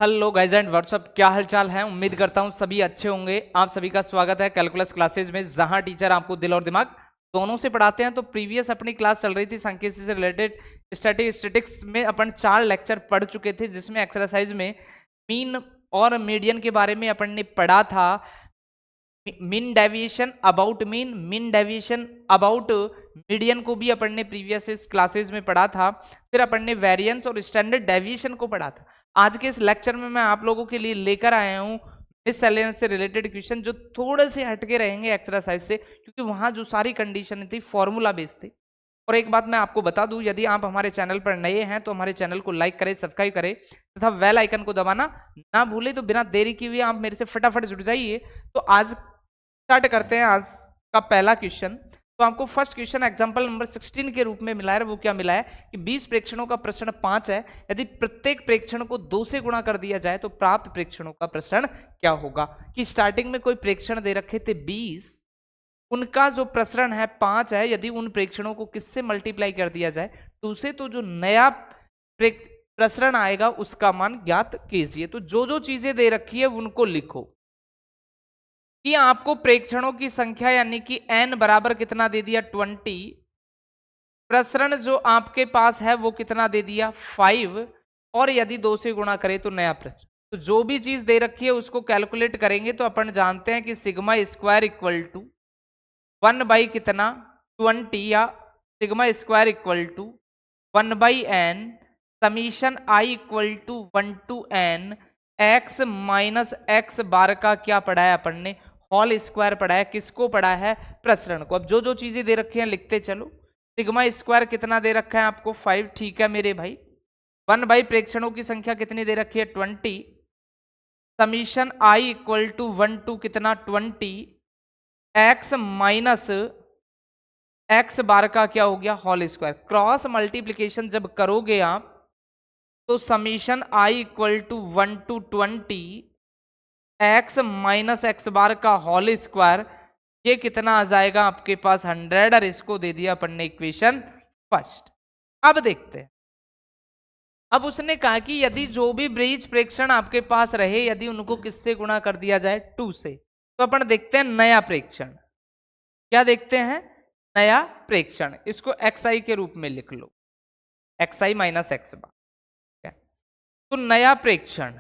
Hello guys and WhatsApp, क्या हालचाल है। उम्मीद करता हूं सभी अच्छे होंगे। आप सभी का स्वागत है कैलकुलस क्लासेज में, जहां टीचर आपको दिल और दिमाग दोनों से पढ़ाते हैं। तो प्रीवियस अपनी क्लास चल रही थी सांख्यिकी से रिलेटेड। स्टैटिस्टिक्स में अपन 4 लेक्चर पढ़ चुके थे, जिसमें एक्सरसाइज में मीन और मीडियन के बारे में अपन ने पढ़ा था। Mean deviation about mean deviation about median को भी अपन ने प्रीवियस क्लासेज में पढ़ा था। फिर अपन ने वेरिएंस और स्टैंडर्ड डेविएशन को पढ़ा था। आज के इस लेक्चर में मैं आप लोगों के लिए लेकर आया हूं मिससेलेनियस से रिलेटेड क्वेश्चन, जो थोड़े से हटके रहेंगे एक्सरसाइज से, क्योंकि वहां जो सारी कंडीशन थी फॉर्मूला बेस्ड थी। और एक बात मैं आपको बता दूं, यदि आप हमारे चैनल पर नए हैं तो हमारे चैनल को लाइक करें, सब्सक्राइब करें तथा बेल आइकन को दबाना ना भूलें। तो बिना देरी किए हुए आप मेरे से फटाफट जुड़ जाइए। तो आज स्टार्ट करते हैं आज का पहला क्वेश्चन। तो आपको फर्स्ट क्वेश्चन एग्जांपल नंबर 16 के रूप में मिला है। वो क्या मिला है कि 20 प्रेक्षणों का प्रसरण 5 है। यदि प्रत्येक प्रेक्षण को 2 से गुणा कर दिया जाए तो प्राप्त प्रेक्षणों का प्रसरण क्या होगा। कि स्टार्टिंग में कोई प्रेक्षण दे रखे थे 20, उनका जो प्रसरण है 5 है। यदि उन प्रेक्षणों को किससे मल्टीप्लाई कर दिया जाए 2 से, तो जो नया प्रसरण आएगा उसका मान ज्ञात कीजिए। तो जो जो चीजें दे रखी है उनको लिखो। कि आपको प्रेक्षणों की संख्या यानी कि n बराबर कितना दे दिया 20, प्रसरण जो आपके पास है वो कितना दे दिया 5, और यदि 2 से गुणा करें तो नया प्रश्न। तो जो भी चीज दे रखी है उसको कैलकुलेट करेंगे तो अपन जानते हैं कि sigma square equal to 1 by कितना 20, या sigma square equal to 1 by n summation i equal to 1 to n x minus x bar का क्या पढ़ा है अपन ने, होल स्क्वायर पढ़ा है। किसको पढ़ा है, प्रसरण को। अब जो जो चीजें दे रखी हैं लिखते चलो। सिग्मा स्क्वायर कितना दे रखा है आपको 5, ठीक है मेरे भाई। 1 बाई प्रेक्षणों की संख्या कितनी दे रखी है 20, summation i equal to 1 to कितना 20 एक्स माइनस एक्स बार का क्या हो गया होल स्क्वायर। क्रॉस मल्टीप्लीकेशन जब करोगे आप तो summation i equal to 1 to 20 x minus x bar का होल स्क्वायर, ये कितना आ जाएगा आपके पास 100, और इसको दे दिया अपन ने इक्वेशन फर्स्ट। अब देखते हैं। अब उसने कहा कि यदि जो भी ब्रीज प्रेक्षण आपके पास रहे, यदि उनको किससे गुणा कर दिया जाए 2 से, तो अपन देखते हैं नया प्रेक्षण। क्या देखते हैं, नया प्रेक्षण। इसको xi के रूप में लिख लो, xi माइनस एक्स बार। तो नया प्रेक्षण,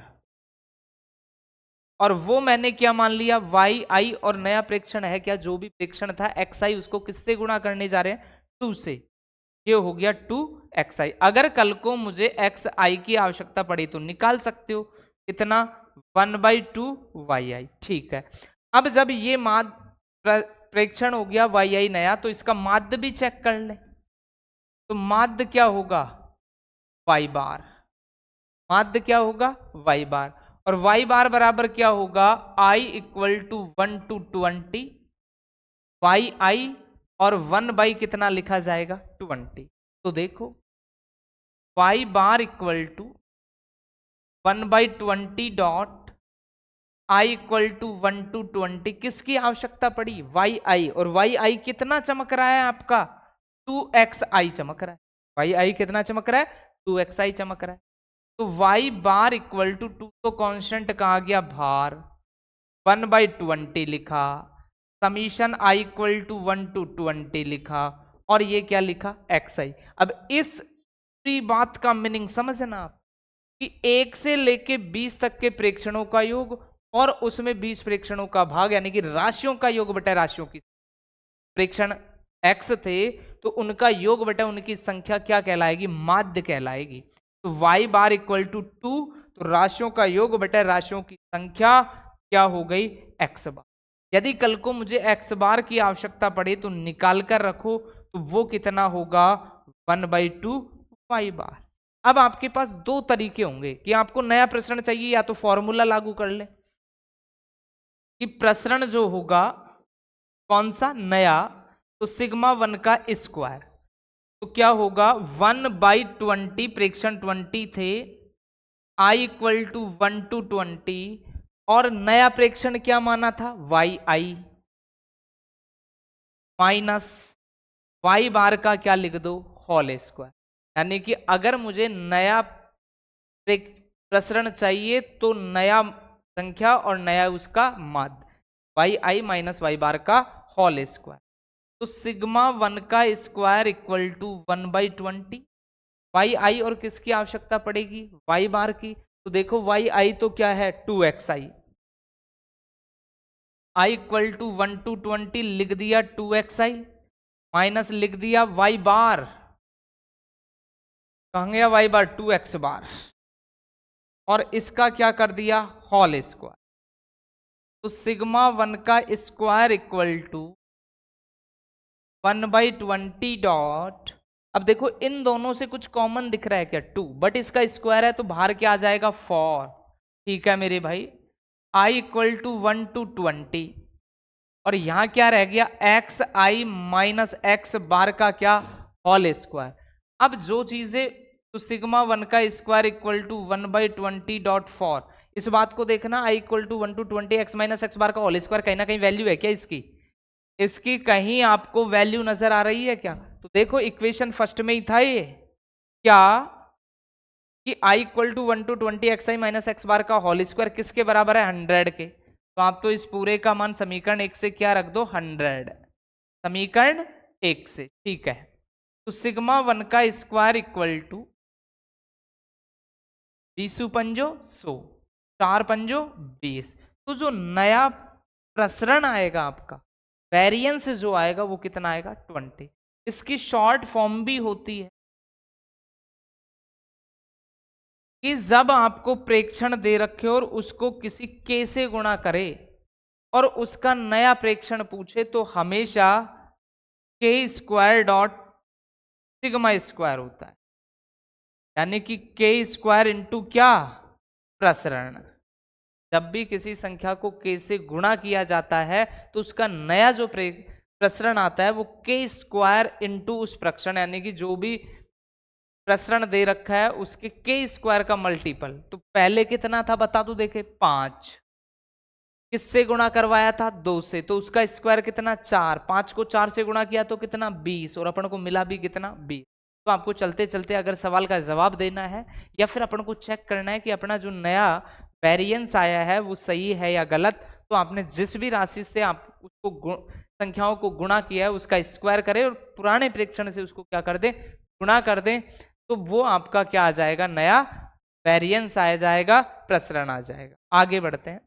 और वो मैंने क्या मान लिया yi, और नया प्रेक्षण है क्या, जो भी प्रेक्षण था xi, उसको किससे गुणा करने जा रहे हैं 2 से। ये हो गया 2xi। अगर कल को मुझे xi की आवश्यकता पड़ी तो निकाल सकते हो कितना 1/2yi, ठीक है। अब जब ये माध्य प्रेक्षण हो गया yi नया, तो इसका माध्य भी चेक कर ले। तो माध्य क्या होगा y बार, माध्य क्या होगा y बार, और y बार बराबर क्या होगा i equal to 1 to 20 yi, और 1 बाई कितना लिखा जाएगा 20। तो देखो y bar equal to 1/20 dot i equal to 1 to 20, किसकी आवश्यकता पड़ी yi, और yi कितना चमक रहा है आपका 2xi चमक रहा है। yi कितना चमक रहा है 2xi चमक रहा है। तो y बार इक्वल टू 2 तो कांस्टेंट कहा गया भार, 1/20 लिखा, summation i equal to 1 to 20 लिखा, और ये क्या लिखा xi। अब इस पूरी बात का मीनिंग समझना आप, कि 1 से लेके 20 तक के प्रेक्षणों का योग और उसमें 20 प्रेक्षणों का भाग, यानी कि राशियों का योग बटा राशियों की। प्रेक्षण x थे तो उनका योग बटा उनकी संख्या क्या कहलाएगी, माध्य कहलाएगी। तो y बार इक्वल टू 2, तो राशियों का योग बटा राशियों की संख्या क्या हो गई x बार। यदि कल को मुझे x बार की आवश्यकता पड़े तो निकाल कर रखो, तो वो कितना होगा 1/2 y बार। अब आपके पास 2 तरीके होंगे कि आपको नया प्रसरण चाहिए, या तो फॉर्मूला लागू कर ले कि प्रसरण जो होगा कौन सा नया, तो सिग्मा 1 का स्क्वायर। तो क्या होगा 1/20, प्रेक्षण 20 थे, i इक्वल टू 1 टू 20, और नया प्रेक्षण क्या माना था yi, माइनस y बार का क्या लिख दो होल स्क्वायर। यानी कि अगर मुझे नया प्रसरण चाहिए तो नया संख्या और नया उसका माध्य वाई आई माइनस वाई बार का होल स्क्वायर। तो सिग्मा 1 का स्क्वायर इक्वल टू 1/20 वाई आई और किसकी आवश्यकता पड़ेगी वाई बार की। तो देखो वाई आई तो क्या है 2xi, I equal to 1 to 20 लिख दिया 2xi माइनस लिख दिया वाई बार, कहाँ गया वाई बार 2x बार, और इसका क्या कर दिया होल स्क्वायर। तो सिग्मा 1 का स्क्वायर इक्वल टू 1/20 डॉट, अब देखो इन दोनों से कुछ कॉमन दिख रहा है क्या 2, बट इसका स्क्वायर है तो बाहर क्या आ जाएगा 4। ठीक है मेरे भाई, i इक्वल टू 1 to 20 और यहां क्या रह गया एक्स आई माइनस एक्स बार का क्या होल स्क्वायर। अब जो चीजें, तो सिग्मा 1 का स्क्वायर इक्वल टू 1/20 डॉट 4, इस बात को देखना i equal to 1 to 20 x minus x bar का होल स्क्वायर, कहीं ना कहीं वैल्यू है क्या इसकी, इसकी कहीं आपको वैल्यू नजर आ रही है क्या। तो देखो इक्वेशन फर्स्ट में ही था ये क्या कि i equal to 1 to 20 x I minus x bar का होल स्क्वायर किसके बराबर है 100 के। तो आप तो इस पूरे का मान समीकरण 1 से क्या रख दो 100, समीकरण 1 से। ठीक है, तो सिग्मा 1 का स्क्वायर इक्वल टू 20 पंजो 100, 4 पंजो 20। तो जो नया प्रसरण आएगा आपका, वेरिएंस जो आएगा वो कितना आएगा 20। इसकी शॉर्ट फॉर्म भी होती है कि जब आपको प्रेक्षण दे रखे और उसको किसी के से गुणा करे और उसका नया प्रेक्षण पूछे तो हमेशा के स्क्वायर डॉट सिग्मा स्क्वायर होता है, यानी कि के स्क्वायर इंटू क्या प्रसरण। जब भी किसी संख्या को के से गुणा किया जाता है तो उसका नया जो प्रसरण आता है वो के स्क्वायर इंटू उस प्रक्षण, यानी कि जो भी प्रसरण दे रखा है उसके के स्क्वायर का मल्टीपल। तो पहले कितना था बता दो, देखे 5, किससे गुणा करवाया था 2 से, तो उसका स्क्वायर कितना 4, 5 को 4 से गुणा किया तो कितना 20, और अपन को मिला भी कितना 20। तो आपको चलते चलते अगर सवाल का जवाब देना है या फिर अपन को चेक करना है कि अपना जो नया वेरिएंस आया है वो सही है या गलत, तो आपने जिस भी राशि से आप उसको संख्याओं को गुणा किया है उसका स्क्वायर करें और पुराने प्रेक्षण से उसको क्या कर दें गुणा कर दें, तो वो आपका क्या आ जाएगा नया वेरिएंस आ जाएगा, प्रसरण आ जाएगा। आगे बढ़ते हैं।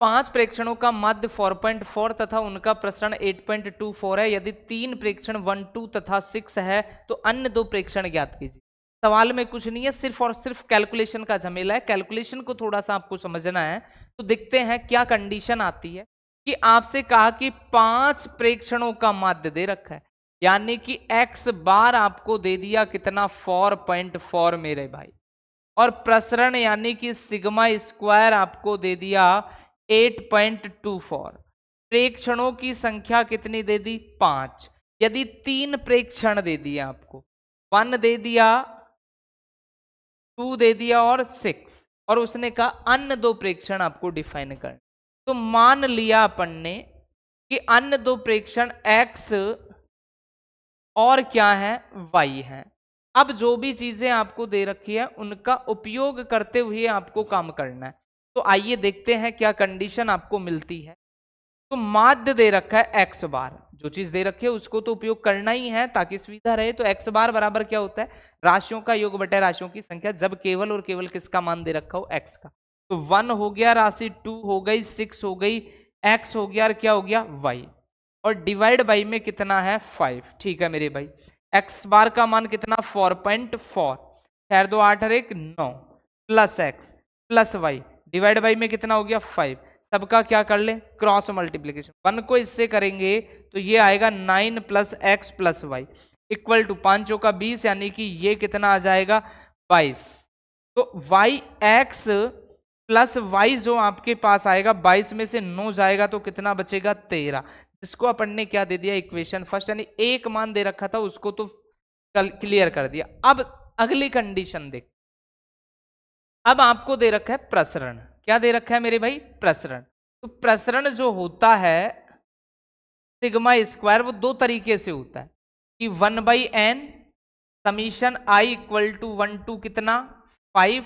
5 प्रेक्षणों का माध्य 4.4 तथा उनका प्रसरण 8.24 है। यदि 3 प्रेक्षण 1, 2 तथा 6 है तो अन्य 2 प्रेक्षण ज्ञात कीजिए। सवाल में कुछ नहीं है, सिर्फ और सिर्फ कैलकुलेशन का झमेला है। कैलकुलेशन को थोड़ा सा आपको समझना है। तो देखते हैं क्या कंडीशन आती है कि आपसे कहा कि 5 प्रेक्षणों का माध्य दे रखा है, यानी कि x बार आपको दे दिया कितना 4.4 मेरे भाई, और प्रसरण यानी कि सिग्मा स्क्वायर आपको दे दिया 8.24। प्रेक्षणों की संख्या कितनी दे दी 5। यदि 3 प्रेक्षण दे दिए आपको, 1 दे दिया, 2 दे दिया और 6, और उसने कहा अन्य 2 प्रेक्षण आपको डिफाइन कर, तो मान लिया अपन ने कि अन्य 2 प्रेक्षण x और क्या है y है। अब जो भी चीजें आपको दे रखी है उनका उपयोग करते हुए आपको काम करना है। तो आइए देखते हैं क्या कंडीशन आपको मिलती है। तो माध्य दे रखा है x बार, जो चीज दे रखी है उसको तो उपयोग करना ही है ताकि सुविधा रहे। तो x बार बराबर क्या होता है राशियों का योग बटे राशियों की संख्या, जब केवल और केवल किसका मान दे रखा हो x का। तो 1 हो गया राशि, 2 हो गई, 6 हो गई, x हो गया और क्या हो गया y, और डिवाइड बाई में कितना है 5। ठीक है मेरे भाई, x बार का मान कितना 4.4, 4 2 8 और 1 9 plus x plus y divide by में कितना हो गया 5। सबका क्या कर ले क्रॉस मल्टीप्लीकेशन, 1 को इससे करेंगे तो ये आएगा 9 plus x plus y equal to 5 का 20, यानी कि ये कितना आ जाएगा 22। तो वाई एक्स प्लस वाई जो आपके पास आएगा 22 में से 9 जाएगा तो कितना बचेगा 13, जिसको अपन ने क्या दे दिया इक्वेशन फर्स्ट, यानी एक मान दे रखा था उसको तो क्लियर कर दिया। अब अगली कंडीशन देख, अब आपको दे रखा है प्रसरण, क्या दे रखा है मेरे भाई प्रसरण। तो प्रसरण जो होता है सिग्मा स्क्वायर वो 2 तरीके से होता है कि 1/n summation i equal to 1 to कितना 5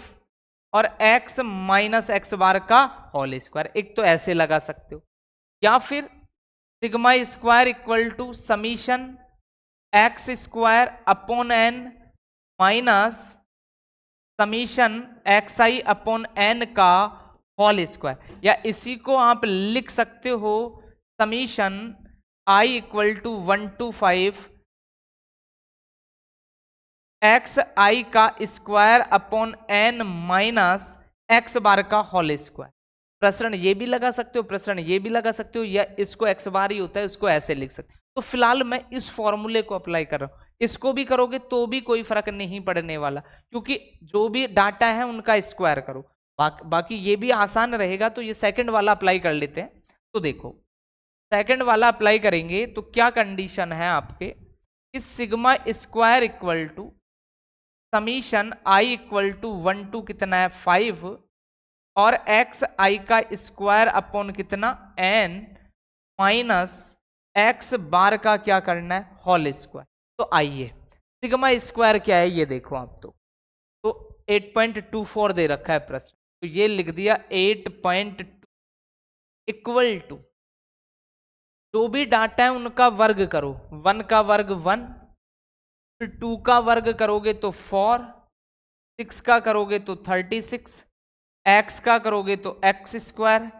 और x माइनस एक्स बार का होल स्क्वायर। एक तो ऐसे लगा सकते हो, या फिर sigma square equal to summation x square upon n minus summation x i upon n का होल स्क्वायर, या इसी को आप लिख सकते हो summation i equal to 1 to 5 x i का square upon n minus x bar का होल स्क्वायर। प्रसरण ये भी लगा सकते हो, प्रसरण ये भी लगा सकते हो, या इसको एक्स बार ही होता है, इसको ऐसे लिख सकते हो। तो फिलहाल मैं इस फॉर्मूले को अप्लाई कर रहा हूं, इसको भी करोगे तो भी कोई फर्क नहीं पड़ने वाला, क्योंकि जो भी डाटा है उनका स्क्वायर करो। बाकी ये भी आसान रहेगा। तो ये सेकंड वाला अप्लाई कर लेते हैं। तो देखो सेकंड वाला अप्लाई करेंगे तो क्या कंडीशन है आपके कि sigma square equal to summation i equal to 1 to कितना है 5 और एक्स आई का स्क्वायर अपॉन कितना एन माइनस एक्स बार का क्या करना है होल स्क्वायर। तो आइए सिग्मा स्क्वायर क्या है ये देखो आप। तो 8.24 दे रखा है प्रश्न, तो ये लिख दिया 8.2 इक्वल टू जो भी डाटा है उनका वर्ग करो। 1 का वर्ग 1, फिर 2 का वर्ग करोगे तो 4, 6 का करोगे तो 36, x का करोगे तो x स्क्वायर,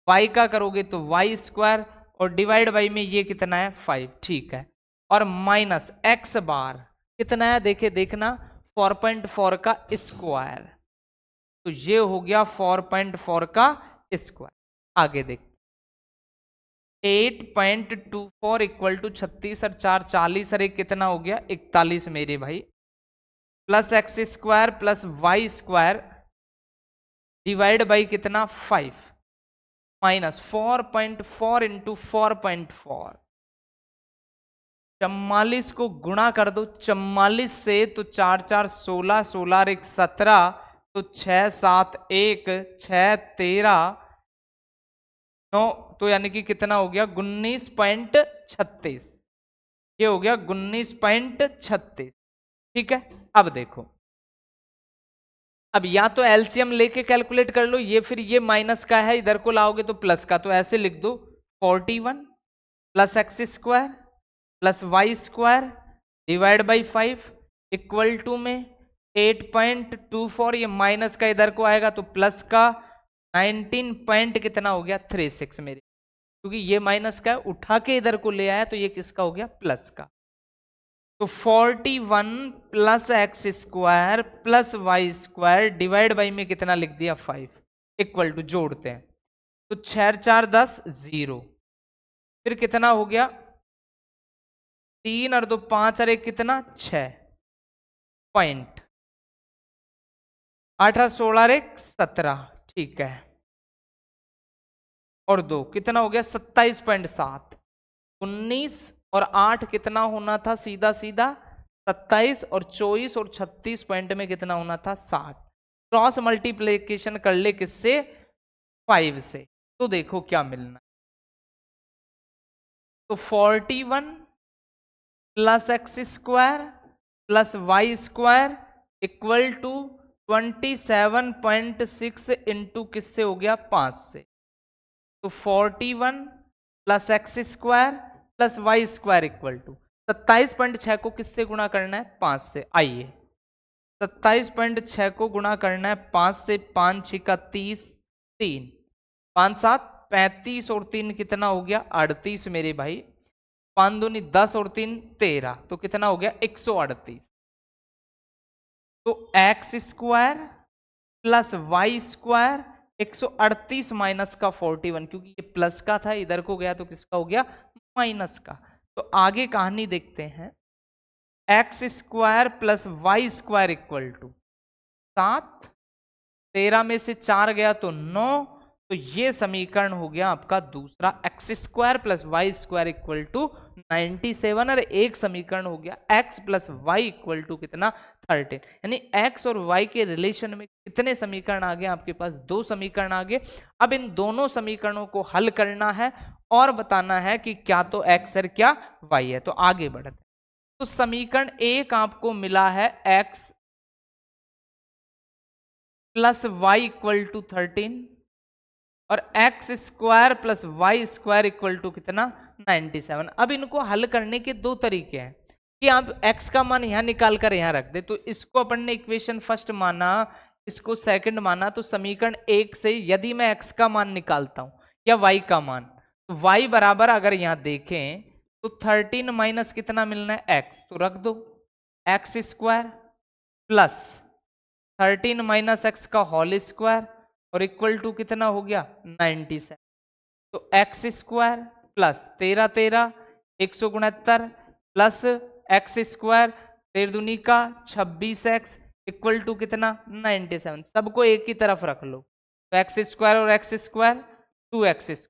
y का करोगे तो y स्क्वायर, और डिवाइड बाई में ये कितना है 5। ठीक है, और माइनस x बार कितना है देखे देखना 4.4 का स्क्वायर। तो ये हो गया 4.4 का स्क्वायर। आगे देख 8.24 इक्वल टू 36 और 4 40 और एक कितना हो गया 41 मेरे भाई, plus x square plus y square divide by कितना 5 माइनस 4.4 इंटू 4.4। 44 को गुणा कर दो 44 से, तो 4 4 16, 16 और 1 17, तो 6 7 1 6 13 9, तो यानी कि कितना हो गया 19.36। ये हो गया 19.36। ठीक है, अब देखो, अब या तो एलसीएम लेके कैलकुलेट कर लो, ये फिर ये माइनस का है इधर को लाओगे तो प्लस का। तो ऐसे लिख दो 41 plus x square plus y square divide by 5 equal to में 8.24, ये माइनस का इधर को आएगा तो प्लस का 19 पॉइंट कितना हो गया 36 मेरे, क्योंकि ये माइनस का है उठा के इधर को ले आया तो ये किसका हो गया प्लस का। तो 41 plus x square plus y square divide by में कितना लिख दिया 5 इक्वल टू, जोड़ते हैं तो 6 4 10 0, फिर कितना हो गया 3 और 2 5 और 1 कितना 6 पॉइंट 8 और 16 और 1 17। ठीक है, और 2 कितना हो गया 27.7। 19 और 8 कितना होना था सीधा सीधा 27, और 24 और 36 पॉइंट में कितना होना था 60। क्रॉस मल्टीप्लीकेशन कर ले किससे 5 से, तो देखो क्या मिलना। तो 41 plus x square plus y square equal to 27.6 into किससे हो गया 5 से। तो 41 plus x square plus y square equal to 27.6 को किससे गुणा करना है 5 से। आइए 27.6 को गुणा करना है 5 से, 5 6 का 30, 3 5 7 35 और 3 कितना हो गया 38 मेरे भाई, 5 दूनी 10 और 3 13, तो कितना हो गया 138। तो x square plus y square 138 minus का 41, क्योंकि ये प्लस का था इधर को गया तो किसका हो गया माइनस का। तो आगे कहानी देखते हैं, x square plus y square equal to 7, 13 में से 4 गया तो 9, तो ये समीकरण हो गया आपका दूसरा। X square plus y square equal to 97, और एक समीकरण हो गया x plus y equal to कितना 13। यानी एक्स और वाई के रिलेशन में कितने समीकरण आ गए आपके पास 2 समीकरण आ गए। अब इन दोनों समीकरणों को हल करना है और बताना है कि क्या तो एक्स है क्या वाई है। तो आगे बढ़ते हैं। तो समीकरण 1 आपको मिला है x plus y equal to 13 और x square plus y square equal to कितना 97। अब इनको हल करने के दो तरीके हैं कि आप x का मान यहां निकाल कर यहां रख दे। तो इसको अपन ने इक्वेशन फर्स्ट माना, इसको सेकंड माना। तो समीकरण 1 से यदि मैं x का मान निकालता हूं या y का मान, तो y बराबर अगर यहां देखें तो 13 माइनस कितना मिलना है x, तो रख दो x square plus 13 minus x का होल स्क्वायर और इक्वल टू कितना हो गया 97। तो x square plus 13 13 169 plus x square 13 दूनी का 26x इक्वल टू कितना 97। सबको एक ही तरफ रख लो। तो एक्स स्क्वायर और एक्स स्क्वायर 2x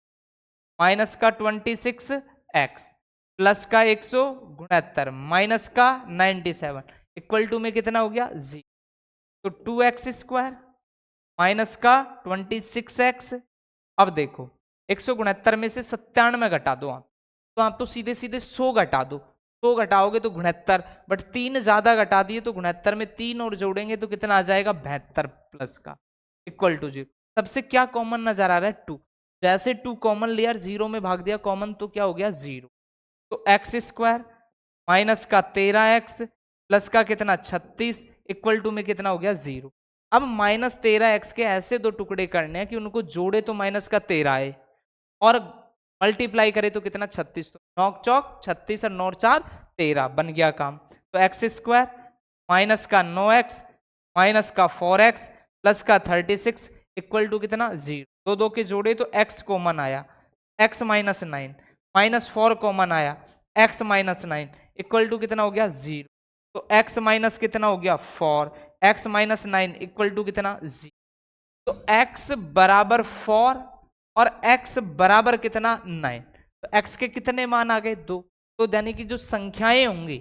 माइनस का 26x प्लस का 169 माइनस का 97 इक्वल टू में कितना हो गया 0। तो 2x स्क्वायर माइनस का 26x। अब देखो 169 में से 97 घटा दो आप, तो आप तो सीधे सीधे 100 घटा दो। 100 घटाओगे तो 69, बट 3 ज्यादा घटा दिए तो 69 में 3 और जोड़ेंगे तो कितना आ जाएगा 72 प्लस का इक्वल टू 0। सबसे क्या कॉमन नजर आ रहा है 2। जैसे 2 कॉमन लिया 0 में भाग दिया कॉमन तो क्या हो गया 0। तो एक्स स्क्वायर माइनस का 13x प्लस का कितना 36 इक्वल टू में कितना हो गया 0। अब माइनस 13x के ऐसे दो टुकड़े करने हैं कि उनको जोड़े तो माइनस का 13 आए और मल्टीप्लाई करे तो कितना 36। तो 9 चौक 36 और 9 4 13 बन गया काम। तो एक्स स्क्वायर माइनस का 9x माइनस का 4x प्लस का 36 इक्वल टू कितना 0। दो दो के जोड़े तो x कॉमन आया, x माइनस 9 माइनस 4 कॉमन आया, x माइनस 9 इक्वल टू कितना हो गया 0। तो x माइनस कितना हो गया 4, x माइनस 9 इक्वल टू कितना 0। तो x बराबर 4 और x बराबर कितना 9। तो x के कितने मान आ गए 2। तो यानी कि जो संख्याएं होंगी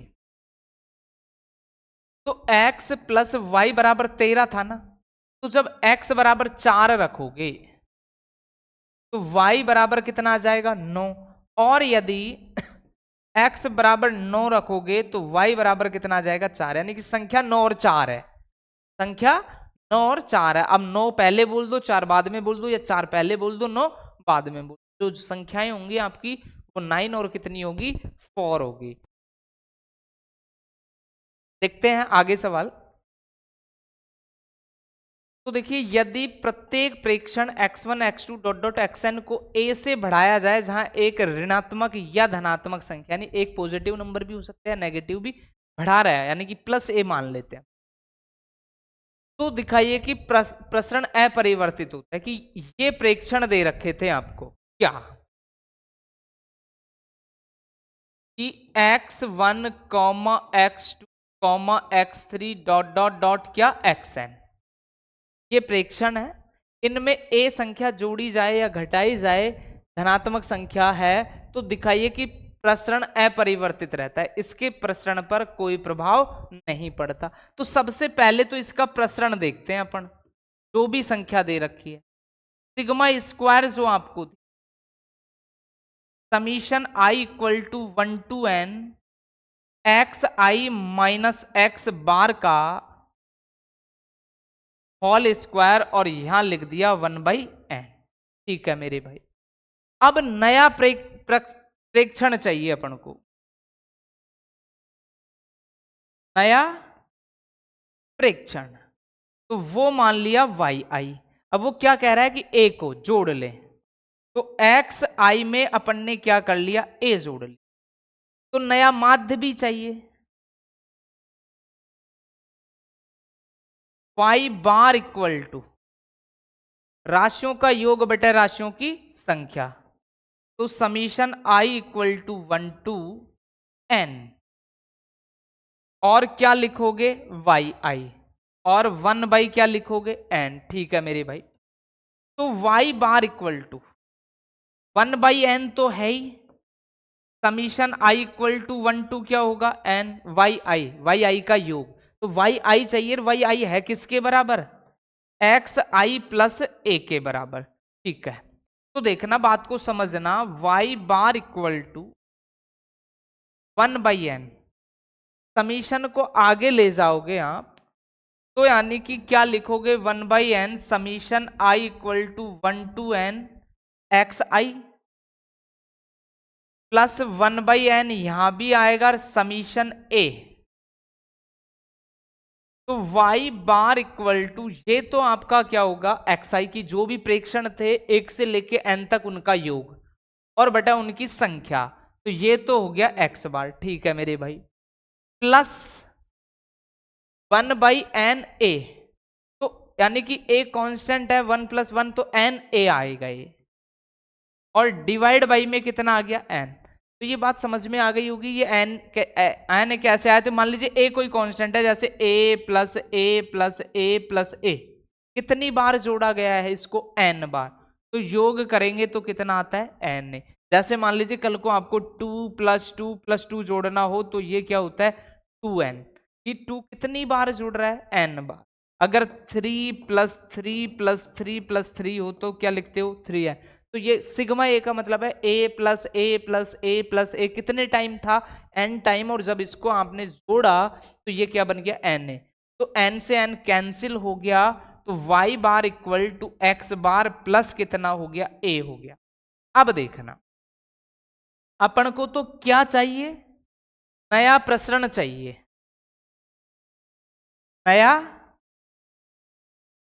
तो x प्लस वाई बराबर 13 था ना, तो जब x बराबर 4 रखोगे तो y बराबर कितना आ जाएगा 9। और यदि x बराबर 9 रखोगे तो y बराबर कितना आ जाएगा 4। यानी कि संख्या 9 और 4 है, संख्या 9 और 4 है। अब 9 पहले बोल दो 4 बाद में बोल दो, या 4 पहले बोल दो 9 बाद में बोल दो। जो संख्याएं होंगी आपकी वो 9 और कितनी होगी 4 होगी। देखते हैं आगे सवाल। तो देखिए यदि प्रत्येक प्रेक्षण x1 x2 dot dot xn को a से बढ़ाया जाए, जहां एक ऋणात्मक या धनात्मक संख्या यानी एक पॉजिटिव नंबर भी हो सकता है नेगेटिव भी बढ़ा रहा है, यानी कि प्लस a मान लेते हैं, तो दिखाइए कि प्रसरण अपरिवर्तित होता है। कि ये प्रेक्षण दे रखे थे आपको क्या कि x1 x2 x3 dot dot dot क्या xn ये प्रेक्षण है। इनमें a संख्या जोड़ी जाए या घटाई जाए धनात्मक संख्या है तो दिखाइए कि प्रसरण अपरिवर्तित रहता है, इसके प्रसरण पर कोई प्रभाव नहीं पड़ता। तो सबसे पहले तो इसका प्रसरण देखते हैं अपन। जो भी संख्या दे रखी है सिग्मा स्क्वायर जो आपको summation i equal to 1 to n x I minus x bar का होल स्क्वायर और यहां लिख दिया 1/n। ठीक है मेरे भाई। अब नया प्रेक्षण चाहिए अपन को, नया प्रेक्षण। तो वो मान लिया वाई आई। अब वो क्या कह रहा है कि ए को जोड़ ले, तो एक्स आई में अपन ने क्या कर लिया ए जोड़ लिया। तो नया माध्य भी चाहिए, वाई बार इक्वल टू राशियों का योग बटे राशियों की संख्या। तो summation i equal to 1 to n और क्या लिखोगे वाई आई और 1 बाई क्या लिखोगे n। ठीक है मेरे भाई। तो Y bar equal to 1/n तो है ही, summation i equal to 1 to क्या होगा n वाई आई का योग। तो वाई आई चाहिए, वाई आई है किसके बराबर एक्स आई प्लस ए के बराबर। ठीक है। तो देखना बात को समझना, y bar equal to 1/n summation को आगे ले जाओगे आप तो यानी कि क्या लिखोगे 1/n summation i equal to 1 to n x i plus 1/n यहां भी आएगा समीशन a। तो y बार इक्वल टू ये तो आपका क्या होगा xi की जो भी प्रेक्षण थे 1 से लेके n तक उनका योग और बटा उनकी संख्या, तो ये तो हो गया x बार। ठीक है मेरे भाई, प्लस 1/n a, तो यानी कि a कांस्टेंट है 1 + 1 तो n a आएगा ये, और डिवाइड बाई में कितना आ गया n। तो ये बात समझ में आ गई होगी, ये n कैसे आया। तो मान लीजिए a कोई कांस्टेंट है, जैसे a plus a plus a plus a, कितनी बार जोड़ा गया है इसको n बार, तो योग करेंगे तो कितना आता है n। जैसे मान लीजिए कल को आपको 2 + 2 + 2 जोड़ना हो तो ये क्या होता है 2n। ये 2 कितनी बार जुड़ रहा है n बार। अगर 3 + 3 + 3 + 3 हो तो क्या लिखते हो 3n। तो ये सिग्मा ए का मतलब है a plus a plus a plus a, कितने टाइम था n टाइम, और जब इसको आपने जोड़ा तो ये क्या बन गया n है। तो n से n कैंसिल हो गया, तो y bar equal to x bar plus कितना हो गया a हो गया। अब देखना अपन को तो क्या चाहिए, नया प्रसरण चाहिए, नया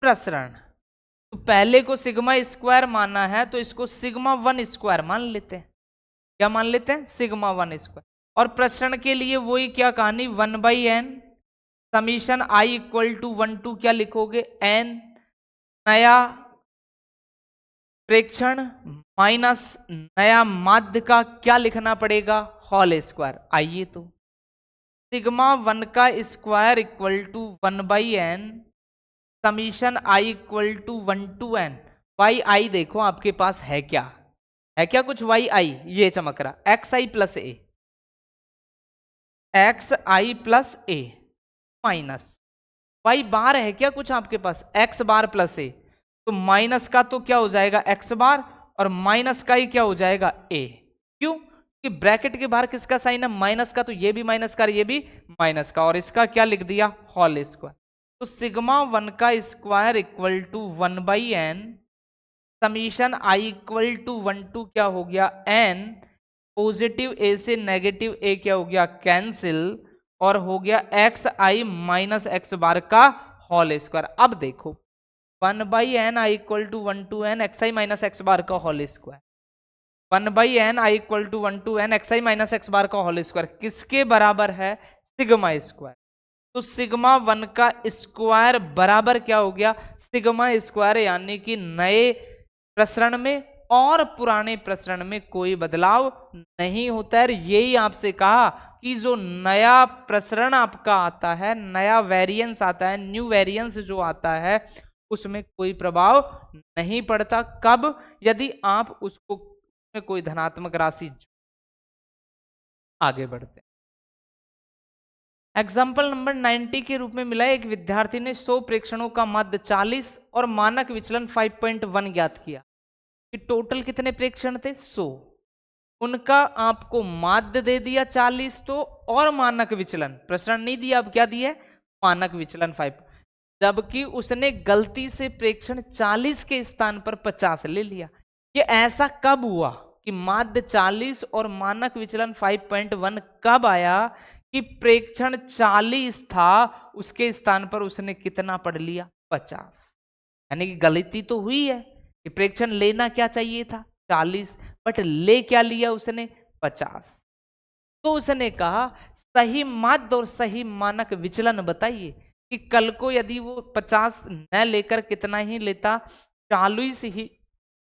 प्रसरण। तो पहले को सिग्मा स्क्वायर माना है तो इसको सिग्मा 1 स्क्वायर मान लेते हैं। क्या मान लेते हैं सिग्मा 1 स्क्वायर। और प्रसरण के लिए वही क्या कहानी 1/n summation i equal to 1 to क्या लिखोगे n नया प्रेक्षण माइनस नया माध्य का क्या लिखना पड़ेगा होल स्क्वायर। आइए तो सिग्मा 1 का square equal to 1/n summation i equal to 1 to n। Y i देखो आपके पास है क्या कुछ वाई आई, ये चमक रहा x i plus A minus Y बार है क्या कुछ आपके पास एक्स बार प्लस ए, तो माइनस का तो क्या हो जाएगा एक्स बार और माइनस का ही क्या हो जाएगा ए। क्यों कि ब्रैकेट के बाहर किसका साइन है माइनस का, तो ये भी माइनस का ये भी माइनस का, और इसका क्या लिख दिया होल स्क्वायर। तो सिग्मा 1 का square equal to 1/n summation i equal to 1 to क्या हो गया n, पॉजिटिव a से नेगेटिव a क्या हो गया कैंसिल, और हो गया एक्स आई माइनस एक्स बार का होल स्क्वायर। अब देखो 1/n i equal to 1 to n x I minus x bar का whole square, 1/n i equal to 1 to n x I minus x bar का whole square किसके बराबर है sigma square. तो sigma 1 का square बराबर क्या हो गया सिग्मा स्क्वायर, यानी कि नए प्रसरण में और पुराने प्रसरण में कोई बदलाव नहीं होता है। यही आपसे कहा कि जो नया प्रसरण आपका आता है, नया वेरिएंस आता है, न्यू वेरिएंस जो आता है उसमें कोई प्रभाव नहीं पड़ता। कब, यदि आप उसको में कोई धनात्मक राशि। आगे बढ़ते हैं, एग्जाम्पल नंबर 90 के रूप में मिला है। एक विद्यार्थी ने 100 प्रेक्षणों का माध्य 40 और मानक विचलन 5.1 ज्ञात किया कि टोटल कितने प्रेक्षण थे 100। उनका आपको माध्य दे दिया 40 तो, और मानक विचलन प्रसरण नहीं दिया, अब क्या दिया मानक विचलन 5, जबकि उसने गलती से प्रेक्षण 40 के स्थान पर 50 ले लिया। ये ऐसा कब हुआ कि माध्य 40 और मानक विचलन 5.1 कब आया कि प्रेक्षण 40 था उसके स्थान पर उसने कितना पढ़ लिया 50। यानी कि गलती तो हुई है कि प्रेक्षण लेना क्या चाहिए था 40, बट ले क्या लिया उसने 50। तो उसने कहा सही माध्य और सही मानक विचलन बताइए कि कल को यदि वो 50 न लेकर कितना ही लेता 40 ही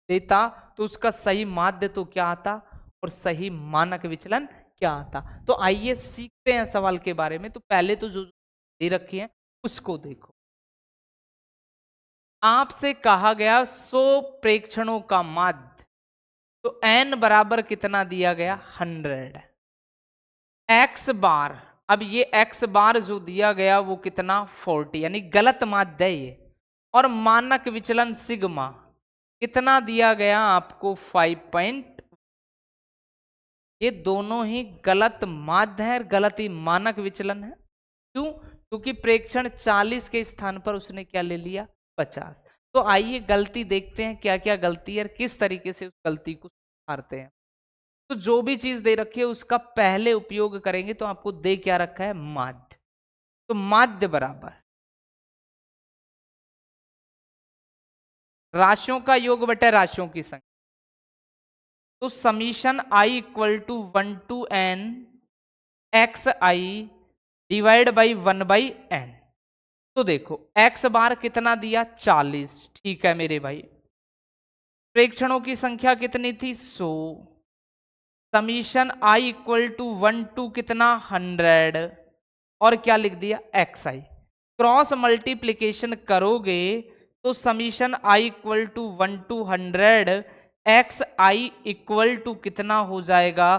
लेता तो उसका सही माध्य तो क्या आता और सही मानक विचलन क्या आता। तो आइए सीखते हैं सवाल के बारे में। तो पहले तो जो दे रखी है उसको देखो। आपसे कहा गया 100 प्रेक्षणों का माध्य, तो n बराबर कितना दिया गया 100 x बार। अब ये x बार जो दिया गया वो कितना 40, यानी गलत माध्य है ये। और मानक विचलन सिग्मा कितना दिया गया आपको 5. ये दोनों ही गलत माध्य है, गलत ही मानक विचलन है। क्यों क्योंकि प्रेक्षण 40 के स्थान पर उसने क्या ले लिया, 50। तो आइए गलती देखते हैं क्या क्या गलती है और किस तरीके से उस गलती को सुधारते हैं। तो जो भी चीज दे रखी है उसका पहले उपयोग करेंगे। तो आपको दे क्या रखा है, माध्य। तो माध्य बराबर राशियों का योग बटे राशियों की संख्या। तो summation i equal to 1 to n x i divide by 1 by n. तो देखो एक्स बार कितना दिया, 40। ठीक है मेरे भाई, प्रेक्षणों की संख्या कितनी थी, 100। Summation i equal to 1 to कितना, 100 और क्या लिख दिया, एक्स आई। क्रॉस मल्टीप्लीकेशन करोगे तो summation i equal to 1 to 100 x i equal to कितना हो जाएगा,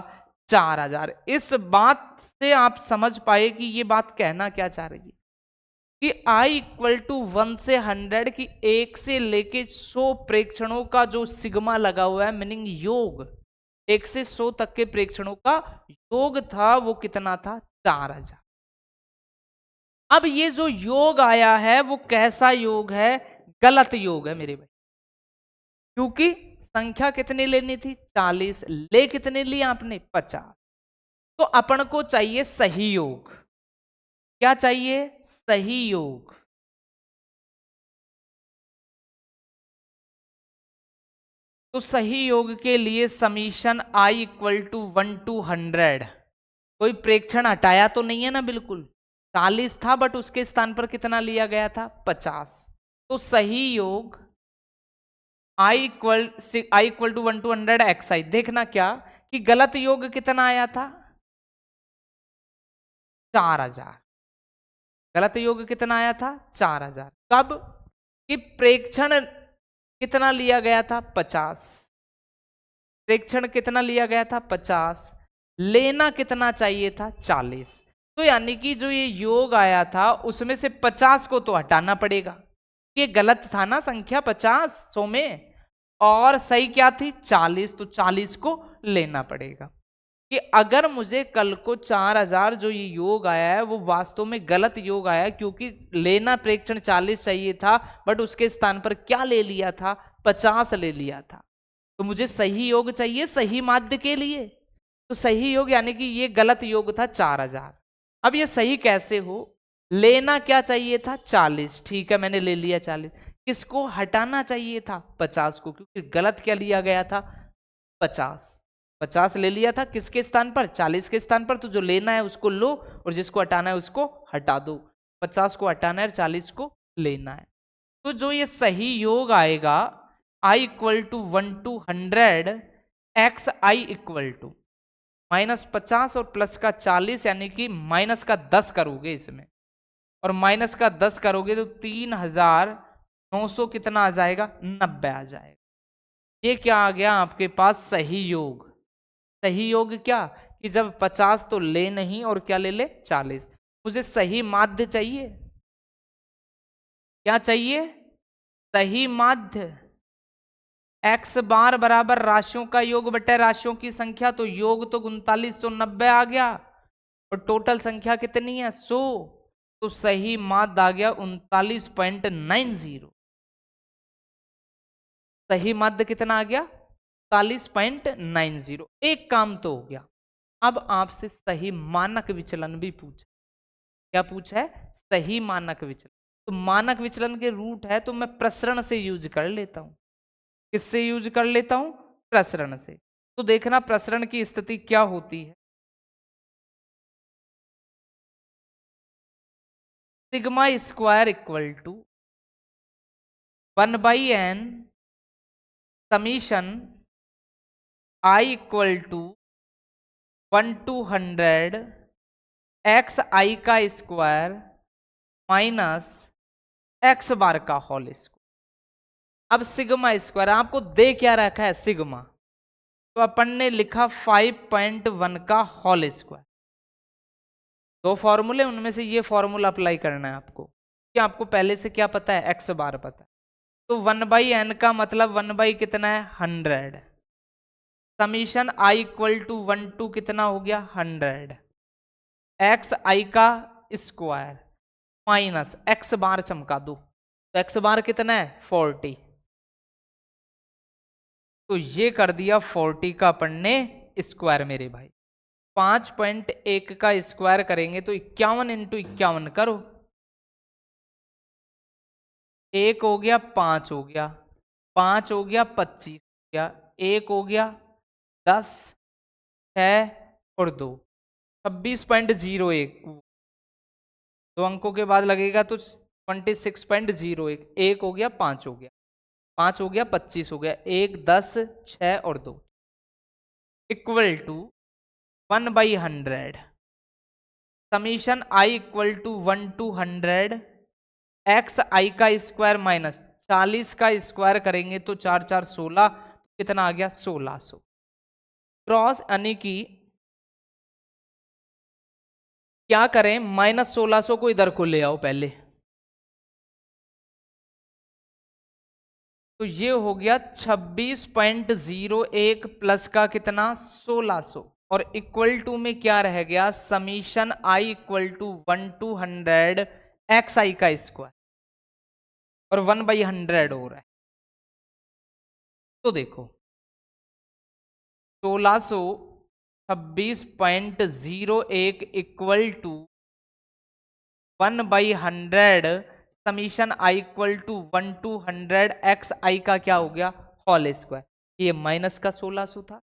4000। इस बात से आप समझ पाए कि ये बात कहना क्या चाह रही है कि i इक्वल टू 1 से 100 की 1 से लेके 100 प्रेक्षणों का जो सिग्मा लगा हुआ है, मीनिंग योग 1 से 100 तक के प्रेक्षणों का योग था, वो कितना था, 4000। अब ये जो योग आया है वो कैसा योग है, गलत योग है मेरे भाई, क्योंकि संख्या कितनी लेनी थी, 40, ले कितने लिया आपने, 50। तो अपन को चाहिए सही योग। क्या चाहिए, सही योग। तो सही योग के लिए summation i equal to 1 to 100। कोई प्रेक्षण हटाया तो नहीं है ना, बिल्कुल 40 था बट उसके स्थान पर कितना लिया गया था, 50। तो सही योग आई इक्वल टू 1 टू 100 एक्स आई। देखना क्या कि गलत योग कितना आया था, 4000। गलत योग कितना आया था, 4000। कब कि प्रेक्षण कितना लिया गया था, 50। प्रेक्षण कितना लिया गया था, 50। लेना कितना चाहिए था, 40। तो यानी कि जो ये योग आया था उसमें से 50 को तो हटाना पड़ेगा। ये गलत था ना संख्या 50 100 में, और सही क्या थी, 40। तो 40 को लेना पड़ेगा। कि अगर मुझे कल को 4000 जो ये योग आया है वो वास्तव में गलत योग आया है, क्योंकि लेना प्रेक्षण 40 चाहिए था बट उसके स्थान पर क्या ले लिया था, 50 ले लिया था। तो मुझे सही योग चाहिए सही माध्य के लिए। तो सही योग यानी कि ये गलत योग था 4000। अब ये सही कैसे हो, लेना क्या चाहिए था, 40। ठीक है मैंने ले लिया 40। किसको हटाना चाहिए था, 50 को, क्योंकि गलत क्या लिया गया था, 50। 50 ले लिया था किसके स्थान पर, 40 के स्थान पर। तो जो लेना है उसको लो और जिसको हटाना है उसको हटा दो। 50 को हटाना है और 40 को लेना है। तो जो ये सही योग आएगा i equal to 1 to 100 x i equal to -50 और प्लस का 40, यानी कि माइनस का 10 करोगे इसमें, और माइनस का 10 करोगे तो 3900 कितना आ जाएगा, 90 आ जाएगा। ये क्या आ गया आपके पास, सही योग। सही योग क्या कि जब 50 तो ले नहीं और क्या ले ले, 40। मुझे सही माध्य चाहिए। क्या चाहिए, सही माध्य। एक्स बार बराबर राशियों का योग बटे राशियों की संख्या। तो योग तो 3990 आ गया और टोटल संख्या कितनी है, 100। तो सही माध्य आ गया 39.90। सही माध्य कितना आ गया, 39.90। एक काम तो हो गया। अब आपसे सही मानक विचलन भी पूछा। क्या पूछा है, सही मानक विचलन। तो मानक विचलन के रूट है तो मैं प्रसरण से यूज कर लेता हूं। किससे यूज कर लेता हूं, प्रसरण से। तो देखना प्रसरण की स्थिति क्या होती है। Sigma square equal to 1/n summation i equal to 1 to 100 x i का स्क्वायर माइनस एक्स बार का होल स्क्वायर। अब सिग्मा स्क्वायर आपको दे क्या रखा है, सिग्मा। तो अपन ने लिखा 5.1 का होल स्क्वायर। दो फॉर्मूले, उनमें से ये फॉर्मूला अप्लाई करना है आपको। क्या आपको पहले से क्या पता है, एक्स बार पता है। तो 1/n का मतलब 1 बाई कितना है, 100। Summation i equal to 1 to कितना हो गया, 100 एक्स आई का स्क्वायर माइनस एक्स बार चमका दो, तो एक्स बार कितना है 40, तो ये कर दिया 40 का अपन ने स्क्वायर मेरे भाई। 5.1 का स्क्वायर करेंगे तो 51 इंटू 51 करो, एक हो गया 5 हो गया, 5 हो गया 25 हो गया, एक हो गया 10, 6 और 2 26.01, दो अंकों के बाद लगेगा तो 26.01, एक हो गया 5 हो गया, 5 हो गया 25 हो गया, एक 10 6 और 2 equal to 1/100 summation i equal to 1 to 100 x i का स्क्वायर माइनस 40 का स्क्वायर करेंगे तो 4 4 16, कितना आ गया 1600 क्रॉस, यानी कि क्या करें, माइनस 1600 को इधर को ले आओ पहले, तो ये हो गया 26.01 प्लस का कितना 1600 और इक्वल टू में क्या रह गया, summation i equal to 1 to 100 x i का स्क्वायर और 1/100 हो रहा है। तो देखो 1626.01 equal to 1/100 summation i equal to 1 to 100 x i का क्या हो गया होल स्क्वायर, ये माइनस का 1600 था,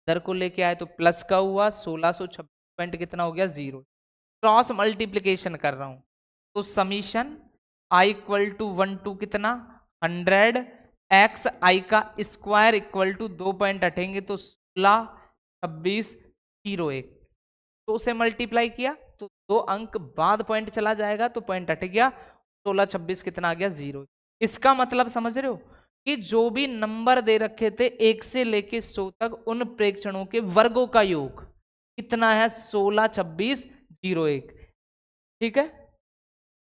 इधर को लेके आए तो प्लस का हुआ 1626 पॉइंट कितना हो गया 0, क्रॉस मल्टीप्लीकेशन कर रहा हूं तो summation i equal to 1 to कितना 100 एक्स आई का स्क्वायर इक्वल टू 2 पॉइंट हटेंगे तो 162601, तो से मल्टीप्लाई किया तो 2 अंक बाद पॉइंट चला जाएगा तो पॉइंट हट गया, 1626 कितना आ गया 0। इसका मतलब समझ रहे हो कि जो भी नंबर दे रखे थे 1 से लेके 100 तक उन प्रेक्षणों के वर्गों का योग कितना है 162601, ठीक है।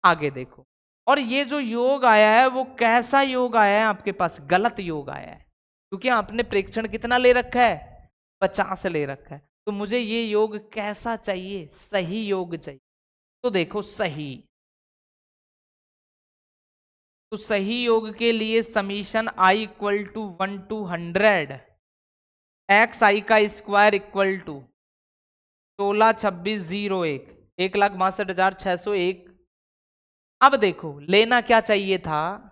आगे देखो, और ये जो योग आया है वो कैसा योग आया है आपके पास, गलत योग आया है, क्योंकि आपने प्रेक्षण कितना ले रखा है 50 ले रखा है, तो मुझे ये योग कैसा चाहिए, सही योग चाहिए। तो देखो सही, तो सही योग के लिए summation i equal to 1 to 100 x i का स्क्वायर इक्वल टू 162601, 1,62,601। अब देखो लेना क्या चाहिए था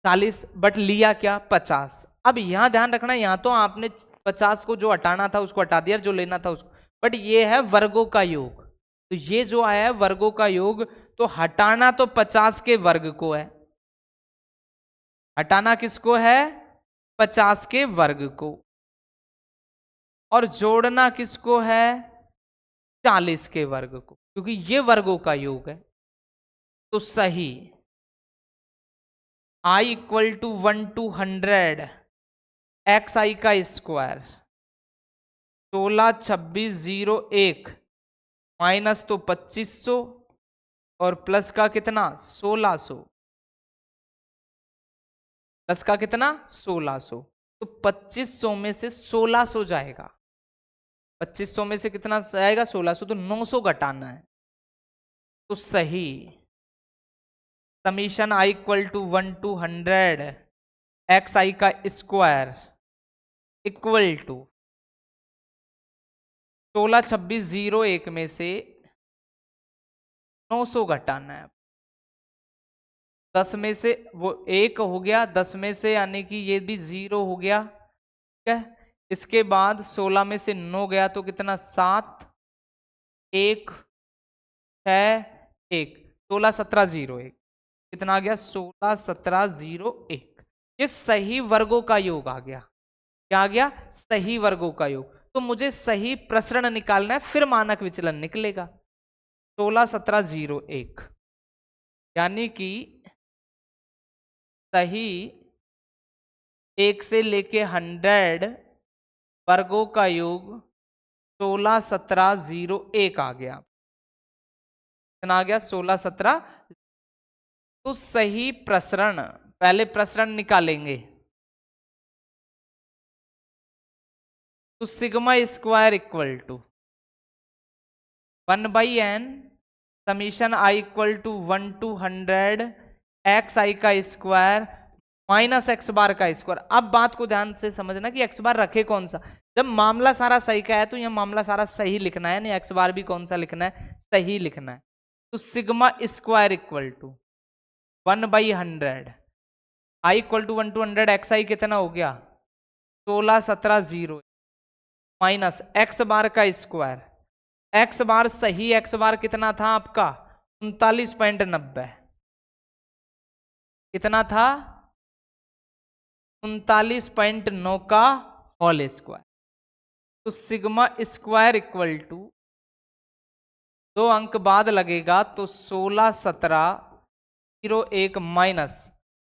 40, बट लिया क्या 50। अब यहां ध्यान रखना, यहां तो आपने 50 को जो हटाना था उसको हटा दिया, जो लेना था उसको, बट ये है वर्गों का योग, तो ये जो आया है वर्गों का योग, तो हटाना तो 50 के वर्ग को है, हटाना किसको है 50 के वर्ग को, और जोड़ना किसको है 40 के वर्ग को, क्योंकि ये वर्गों का योग है। तो सही आई equal to 1 to 100 x i का स्क्वायर 162601 माइनस तो 2500 और प्लस का कितना 1600, प्लस का कितना 1600, तो 2500 में से 1600 जाएगा, 2500 में से कितना जाएगा 1600, तो 900 घटाना है। तो सही summation i equal to 1 to 100 x i का स्क्वायर इक्वल टू 162601 में से 900 घटाना है, 10 में से वो 1 हो गया, 10 में से यानी कि ये भी 0 हो गया, ठीक है। इसके बाद 16 में से 9 गया तो कितना 7 1 6 1, 161701, कितना आ गया 161701, ये सही वर्गों का योग आ गया, क्या आ गया सही वर्गों का योग। तो मुझे सही प्रसरण निकालना है, फिर मानक विचलन निकलेगा 161701, यानी कि सही 1 से लेके 100 वर्गों का योग 161701 आ गया, कितना आ गया 1617। तो सही प्रसरण, पहले प्रसरण निकालेंगे, तो sigma square equal to 1/n summation i equal to 1 to 100 x i का स्क्वायर माइनस एक्स बार का स्क्वायर। अब बात को ध्यान से समझना कि एक्स बार रखे कौन सा। जब मामला सारा सही का है तो यह मामला सारा सही लिखना है, नहीं एक्स बार भी कौन सा लिखना है, सही लिखना है। तो sigma square equal to 1/100 i equal to 1 to 100 x i कितना हो गया 16 17 0 माइनस एक्स बार का स्क्वायर। एक्स बार सही एक्स बार कितना था आपका 39.90, कितना था 39.9 का होल स्क्वायर। तो सिग्मा स्क्वायर इक्वल टू 2 अंक बाद लगेगा तो 16 17 01 माइनस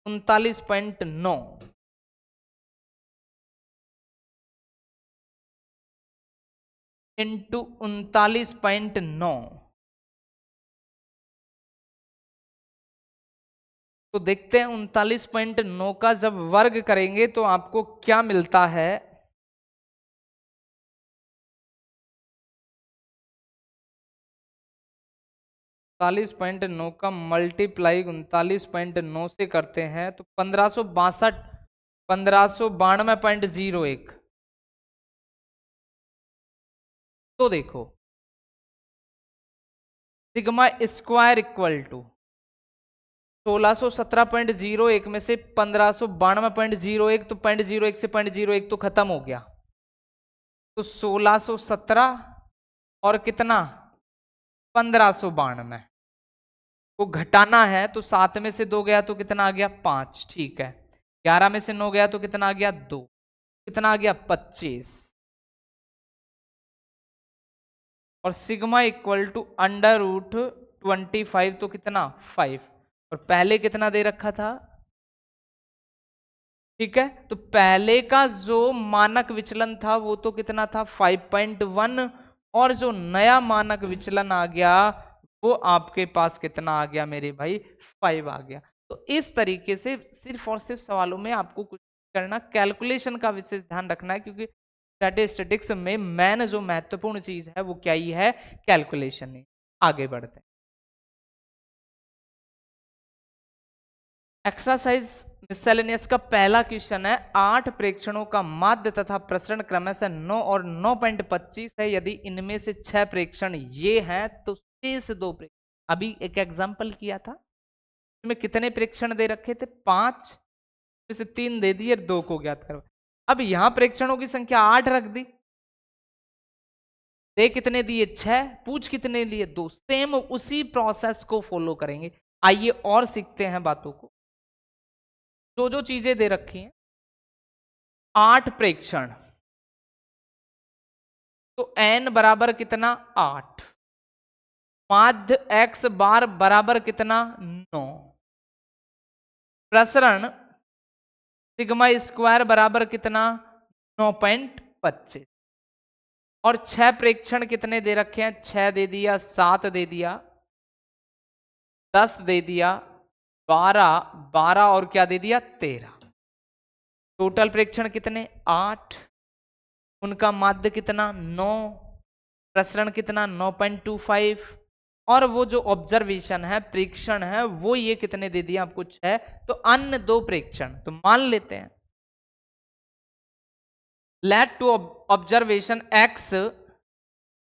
39.9 इंटू 39.9। तो देखते हैं 39.9 का जब वर्ग करेंगे तो आपको क्या मिलता है। 39.9 का मल्टीप्लाई 39.9 से करते हैं तो 1592.01। तो देखो सिग्मा स्क्वायर इक्वल टू 1617.01 में से 1592.01 तो 0.01 से 0.01 तो खत्म हो गया, तो 1617 और कितना 1592 को घटाना है तो 7 में से 2 गया तो कितना आ गया 5, ठीक है। 11 में से 9 गया तो कितना आ गया 2, कितना आ गया 25। और सिग्मा इक्वल टू √25 तो कितना 5, और पहले कितना दे रखा था, ठीक है। तो पहले का जो मानक विचलन था वो तो कितना था 5.1, और जो नया मानक विचलन आ गया वो आपके पास कितना आ गया मेरे भाई 5 आ गया। तो इस तरीके से सिर्फ और सिर्फ सवालों में आपको कुछ करना, कैलकुलेशन का विशेष ध्यान रखना है, क्योंकि स्टैटिस्टिक्स में मेन जो महत्वपूर्ण चीज है वो क्या ही है, कैलकुलेशन है। आगे बढ़ते हैं। एक्सरसाइज मिसलेनियस का पहला क्वेश्चन है 8 प्रेक्षणों का माध्य तथा प्रसरण क्रमशः 9 और 9.25 है। यदि इनमें से 6 प्रेक्षण ये हैं तो शेष 2 प्रेक्षण। अभी एक एग्जांपल किया था इसमें कितने प्रेक्षण दे रखे थे 5 में से 3 दे दिए 2 को ज्ञात करो। अब यहां प्रेक्षणों की संख्या 8 रख दी, दे कितने दिए 6, पूछ कितने लिए 2। सेम उसी प्रोसेस को फॉलो करेंगे। आइए और सीखते हैं बातों को। जो जो चीजें दे रखी हैं 8 प्रेक्षण, तो n बराबर कितना 8, माध्य x बार बराबर कितना 9, प्रसरण सिग्मा स्क्वायर बराबर कितना 9.25, और 6 प्रेक्षण कितने दे रखे हैं 6 दे दिया, 7 दे दिया, 10 दे दिया, 12 और क्या दे दिया 13। टोटल प्रेक्षण कितने 8, उनका माध्य कितना 9, प्रसरण कितना 9.25, और वो जो ऑब्जर्वेशन है प्रेक्षण है वो ये कितने दे दिया आपको 6। तो अन्य 2 प्रेक्षण तो मान लेते हैं let two observation x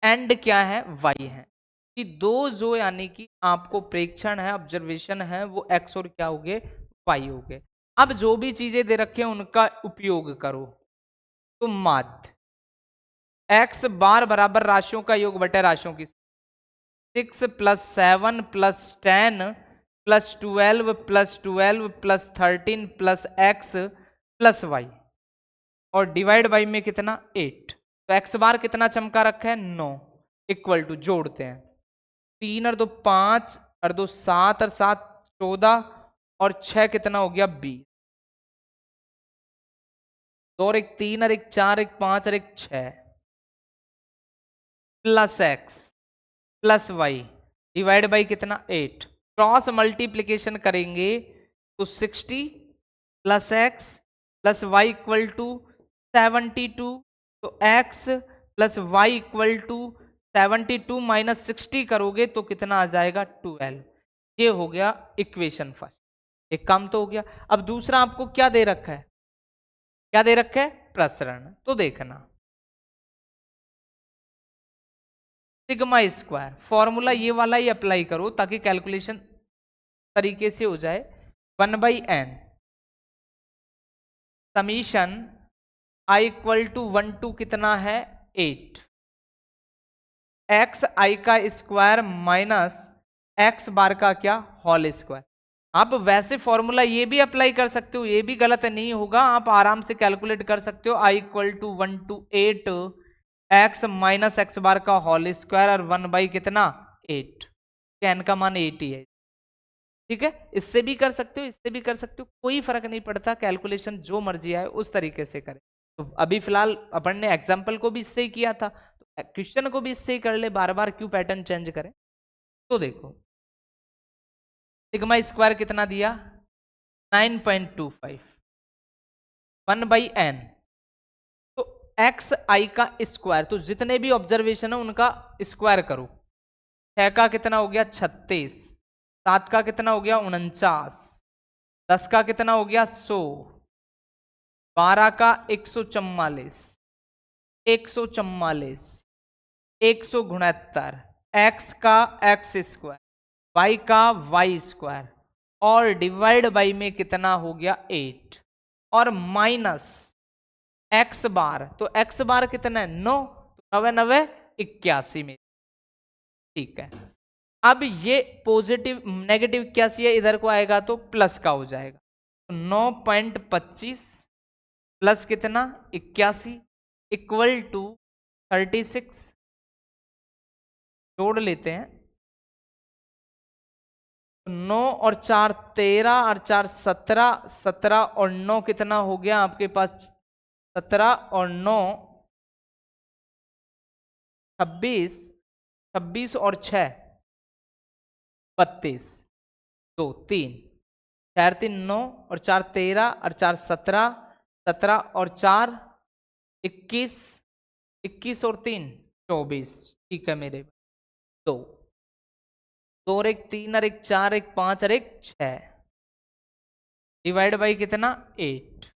and क्या है y है, कि 2 जो यानी कि आपको प्रेक्षण है ऑब्जर्वेशन है वो x और क्या हो गए y हो गए। अब जो भी चीजें दे रखे हैं उनका उपयोग करो। तो माध्य x बार बराबर राशियों का योग बटे राशियों की 6 + 7 + 10 + 12 + 12 + 13 + x + y, और डिवाइड बाई में कितना 8। तो x बार कितना चमका रखा है 9, इक्वल टू जोड़ते हैं 3 और 2 5 और 2 7 और 7 14 और 6 कितना हो गया 20, 2 और 1 3 और 1 4 1 5 और 1 6 plus x plus y divide by कितना 8। क्रॉस मल्टीप्लीकेशन करेंगे तो 60 plus x plus y equal to 72, तो x plus y equal to 72 minus 60 करोगे तो कितना आ जाएगा 12। ये हो गया इक्वेशन फर्स्ट, एक काम तो हो गया। अब दूसरा आपको क्या दे रखा है, क्या दे रखा है, प्रसरण। तो देखना सिग्मा स्क्वायर फॉर्मूला ये वाला ही अप्लाई करो ताकि कैलकुलेशन तरीके से हो जाए। 1/n summation i equal to 1 to कितना है 8 एक्स आई का स्क्वायर माइनस एक्स बार का क्या होल स्क्वायर। आप वैसे फॉर्मूला ये भी अप्लाई कर सकते हो, ये भी गलत नहीं होगा, आप आराम से कैलकुलेट कर सकते हो। I equal to 1 to 8 x minus x bar का होल स्क्वायर और 1 बाई कितना 8, एन का मान 8 ही है। ठीक है, इससे भी कर सकते हो, इससे भी कर सकते हो, कोई फर्क नहीं पड़ता, कैलकुलेशन जो मर्जी आए उस तरीके से करें। तो अभी फिलहाल अपन ने एग्जाम्पल को भी इससे ही किया था, तो क्वेश्चन को भी इससे ही कर ले, बार बार क्यों पैटर्न चेंज करें। तो देखो सिग्मा स्क्वायर कितना दिया 9.25 1/n, तो एक्स आई का स्क्वायर, तो जितने भी ऑब्जर्वेशन है उनका स्क्वायर करो। 6 का कितना हो गया 36, 7 का कितना हो गया 49, 10 का कितना हो गया 100, 12 का 144, 144, 169, एक्स का एक्स स्क्वायर, वाई का वाई स्क्वायर और डिवाइड बाई में कितना हो गया 8 और माइनस एक्स बार, तो एक्स बार कितना है 9, तो 9 9 81 में। ठीक है, अब ये पॉजिटिव नेगेटिव 81 है, इधर को आएगा तो प्लस का हो जाएगा, तो 9.25 प्लस कितना 81 इक्वल टू 36, जोड़ लेते हैं, 9 और 4 13 और 4 17, 17 और 9 कितना हो गया आपके पास 17 और 9 26, 26 और 6 32, 2 3 4 3 9 और 4 13 और 4 17, 17 और 4 21, 21 और 3 24। ठीक है मेरे 2 और 1 3 और 1 4 1 5 और 1 6 डिवाइड बाई कितना 8,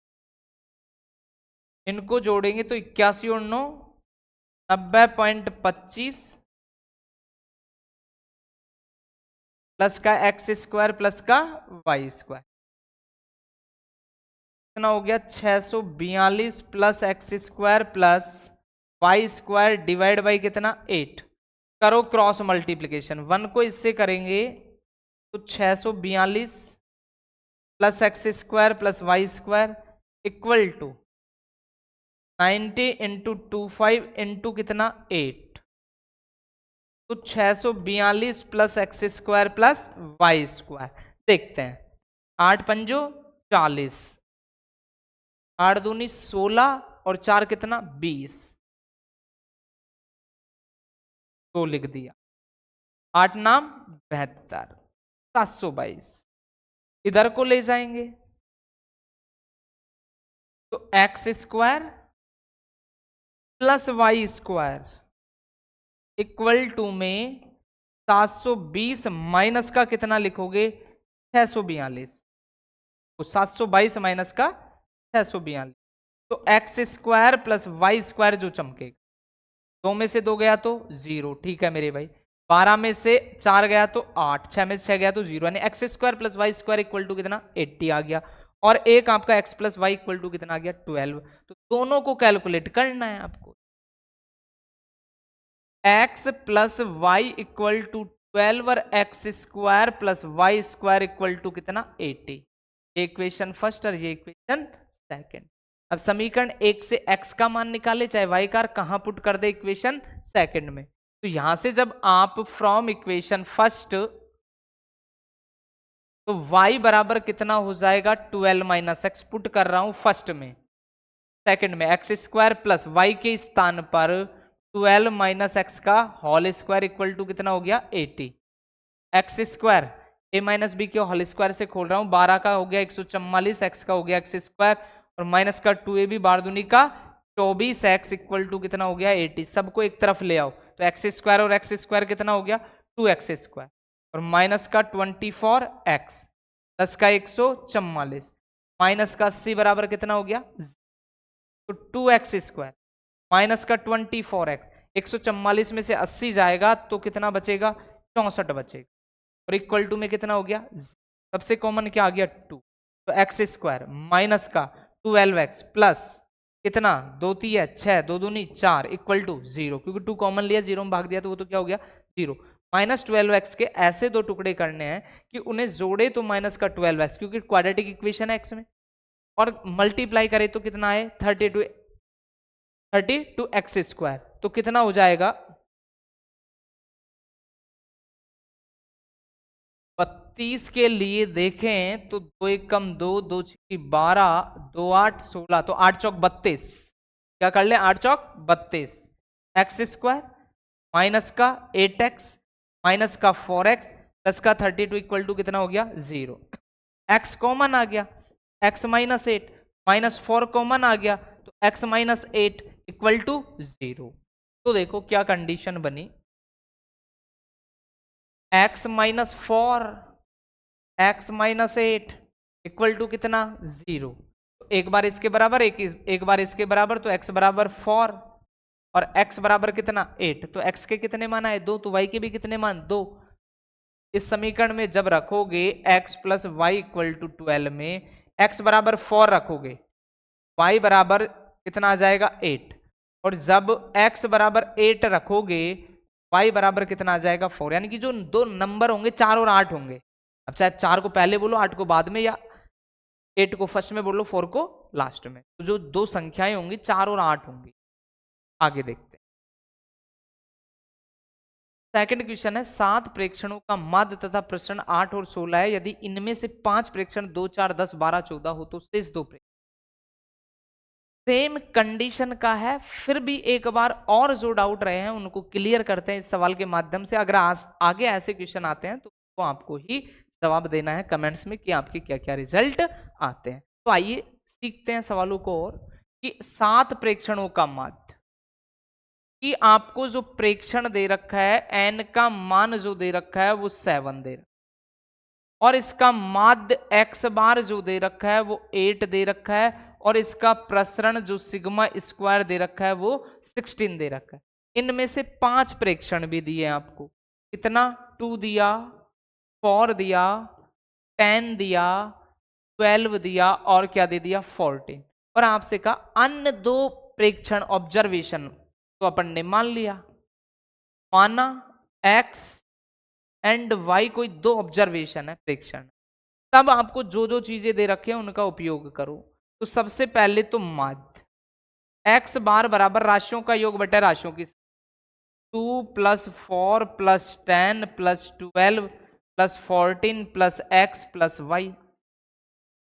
इनको जोड़ेंगे तो 81 और 9 90.25 प्लस का एक्स स्क्वायर प्लस का वाई स्क्वायर कितना हो गया 642 plus x square plus y square divide by कितना 8। करो क्रॉस मल्टीप्लीकेशन, 1 को इससे करेंगे तो 642 plus x square plus y square equal to 90 into 25 into कितना 8, तो 642 plus x square plus y square. देखते हैं 8 पंजो 40, 8 दूनी 16 और 4 कितना 20, तो लिख दिया 8 नाम 72, 722। इधर को ले जाएंगे तो x square plus y square equal to में 720 माइनस का कितना लिखोगे 642, तो 722 माइनस का 642, तो x square plus y square जो चमकेगा, 2 में से 2 गया तो 0। ठीक है मेरे भाई, 12 में से 4 गया तो 8, 6 में से 6 गया तो 0, यानी x square plus y square equal to कितना 80 आ गया, और एक आपका x plus y equal to कितना आ गया 12। तो दोनों को कैलकुलेट करना है आपको, x plus y equal to 12 और x square plus y square equal to कितना 80। ये इक्वेशन फर्स्ट और ये इक्वेशन सेकंड। अब समीकरण 1 से x का मान निकाले, चाहे y का, कहां पुट कर दे इक्वेशन सेकंड में। तो यहां से जब आप फ्रॉम इक्वेशन फर्स्ट, तो y बराबर कितना हो जाएगा 12 माइनस एक्स पुट कर रहा हूं फर्स्ट में, सेकंड में एक्स स्क्वायर प्लस वाई के स्थान पर 12 माइनस एक्स का होल स्क्वायर इक्वल टू कितना हो गया 80, x square a minus b के होल स्क्वायर से खोल रहा हूं, 12 का हो गया 144, एक्स का हो गया एक्स स्क्वायर और माइनस का 2ab बार दूनी का 24, एक्स इक्वल टू कितना हो गया 80। सबको एक तरफ ले आओ, तो एक्स स्क्वायर और एक्स स्क्वायर कितना हो गया 2x², और माइनस का 24x प्लस का 144 माइनस का 80 बराबर कितना हो गया, तो 2x² माइनस का 24x, 144 में से 80 जाएगा तो कितना बचेगा 64 बचेगा, और इक्वल टू में कितना हो गया, सबसे कॉमन क्या आ गया 2, तो x² माइनस का 12x प्लस कितना 2 3 6 2 दूनी 4 इक्वल टू 0, क्योंकि 2 कॉमन लिया 0 में भाग दिया तो वो तो क्या हो गया 0, माइनस 12x के ऐसे दो टुकड़े करने हैं कि उन्हें जोड़े तो माइनस का 12x, क्योंकि क्वाड्रेटिक इक्वेशन है x में, और मल्टीप्लाई करे तो कितना है 32x², तो कितना हो जाएगा 32 के लिए देखें तो 2 1 कम 2 2 6 12 2 8 16, तो 8 चौक 32, क्या कर ले 8 चौक 32, x² माइनस का 8x माइनस का 4x प्लस का 32 इक्वल टू कितना हो गया 0, x कॉमन आ गया, x माइनस 8 माइनस 4 कॉमन आ गया, तो x माइनस 8 इक्वल टू 0, तो देखो क्या कंडीशन बनी, x minus 4 x minus 8 equal to कितना 0, तो एक बार इसके बराबर एक बार इसके बराबर, तो x बराबर 4 और x बराबर कितना 8, तो x के कितने मान आए 2, तो y के भी कितने मान 2, इस समीकरण में जब रखोगे x plus y equal to 12 में x बराबर 4 रखोगे, y बराबर कितना आ जाएगा 8, और जब x बराबर 8 रखोगे y बराबर कितना आ जाएगा 4, यानी कि जो दो नंबर होंगे 4 और 8 होंगे, अब चाहे 4 को पहले बोलो 8 को बाद में, या 8 को फर्स्ट में बोलो 4 को लास्ट में, तो जो दो संख्याएं होंगी 4 और 8 होंगी। आगे देखते हैं, सेकंड क्वेश्चन है 7 प्रेक्षणों का माध्य तथा प्रसरण 8 और 16 है, यदि इनमें से 5 प्रेक्षण 2 4 10 12 14 हो तो शेष 2 प्रेक्षण सेम कंडीशन का है, फिर भी एक बार और जो डाउट रहे हैं उनको क्लियर करते हैं इस सवाल के माध्यम से। अगर आगे ऐसे क्वेश्चन आते हैं तो आपको ही जवाब देना है कमेंट्स में कि आपके क्या क्या रिजल्ट आते हैं। तो आइए सीखते हैं सवालों को, और कि 7 प्रेक्षणों का माध्य, कि आपको जो प्रेक्षण दे रखा है n का मान जो दे रखा है वो 7 दे रखा है, और इसका माध्य x बार जो दे रखा है वो 8 दे रखा है, और इसका प्रसरण जो सिग्मा स्क्वायर दे रखा है वो 16 दे रखा है। इनमें से 5 प्रेक्षण भी दिए आपको, कितना 2 दिया, 4 दिया, 10 दिया, 12 दिया, और क्या दे दिया 14, और आपसे कहा अन्य 2 प्रेक्षण ऑब्जर्वेशन, तो अपन ने मान लिया, माना x एंड y कोई 2 ऑब्जर्वेशन है प्रेक्षण, तब आपको जो जो चीजें दे रखे हैं उनका उपयोग करो। तो सबसे पहले तो माध्य, x बार बराबर राशियों का योग बटे राशियों की 2 plus 4 plus 10 plus 12 plus 14 plus x plus y,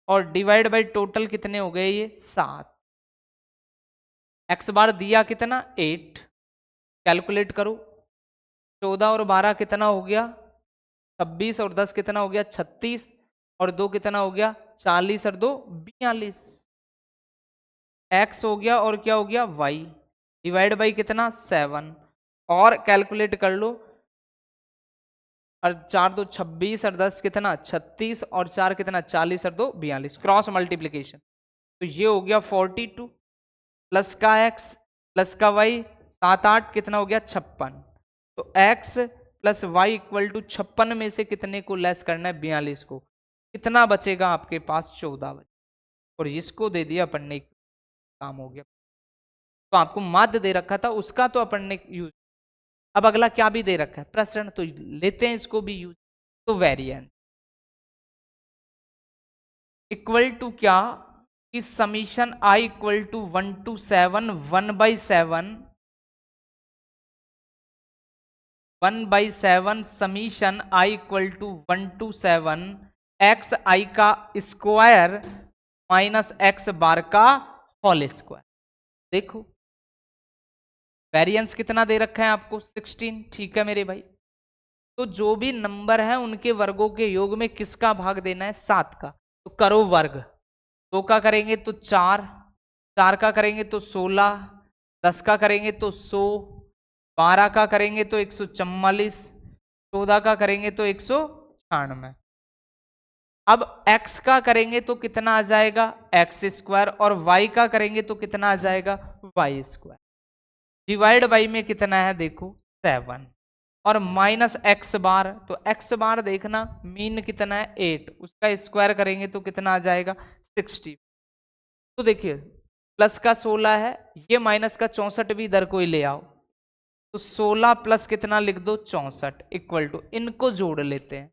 और डिवाइड बाय टोटल कितने हो गए ये 7, x बार दिया कितना 8, कैलकुलेट करो 14 और 12 कितना हो गया 26, और 10 कितना हो गया 36, और 2 कितना हो गया 40, और 2 42, x हो गया और क्या हो गया y, डिवाइड बाई कितना 7, और कैलकुलेट कर लो, और 4 2 26, और 10 कितना 36, और 4 कितना 40, और 2 42, क्रॉस मल्टीप्लीकेशन, तो ये हो गया 42 प्लस का x प्लस का y 7 8 कितना हो गया 56, तो x plus y equal to 56 में से कितने को लेस करना है 42 को, कितना बचेगा आपके पास 14 बचे, और इसको दे दिया अपन ने, काम हो गया। तो आपको माध्य दे रखा था उसका तो अपन ने यूज, अब अगला क्या भी दे रखा है प्रसरण, तो लेते हैं इसको भी यूज, तो वेरिएंस इक्वल टू क्या कि summation i equal to 1 to 7 1/7 summation i equal to 1 to 7 x i का स्क्वायर माइनस एक्स बार का होल स्क्वायर। देखो वेरिएंस कितना दे रखा है आपको 16, ठीक है मेरे भाई। तो जो भी नंबर है उनके वर्गों के योग में किसका भाग देना है 7 का, तो करो वर्ग, 2 का करेंगे तो 4, 4 का करेंगे तो 16, 10 का करेंगे तो 100, 12 का करेंगे तो 144, 14 का करेंगे तो 196। अब x का करेंगे तो कितना आ जाएगा एक्स स्क्वायर, और y का करेंगे तो कितना आ जाएगा वाई स्क्वायर। डिवाइड बाई में कितना है देखो 7, और माइनस एक्स बार, तो एक्स बार देखना मीन कितना है 8, उसका स्क्वायर करेंगे तो कितना आ जाएगा 60। तो देखिए प्लस का 16 है, ये माइनस का 64 भी इधर को ही ले आओ, तो 16 प्लस कितना लिख दो 64 इक्वल टू, इनको जोड़ लेते हैं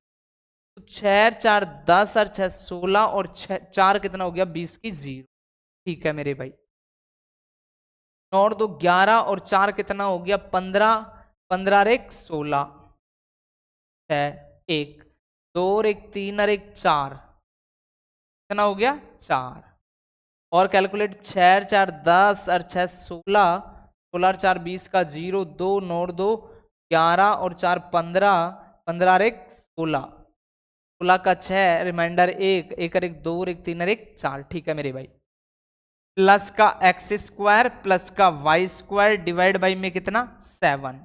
तो 6 4 10 और 6 16, और 4 कितना हो गया 20 की 0। ठीक है मेरे भाई, 9 और 2 11, और 4 कितना हो गया 15, 15 और 1 16, 6 1 2 और 1 3 और 1 4, कितना हो गया 4। और कैलकुलेट 6 4 10 और 6 16, 16 और 4 20 का 0, 2 9 और 2 11, और 4 15, 15 और 1 16, 16 का 6, रिमाइंडर 1 1 और 1 2 और 1 3 और 1 4। ठीक है मेरे भाई, प्लस का एक्स स्क्वायर प्लस का वाई स्क्वायर डिवाइड बाई में कितना 7,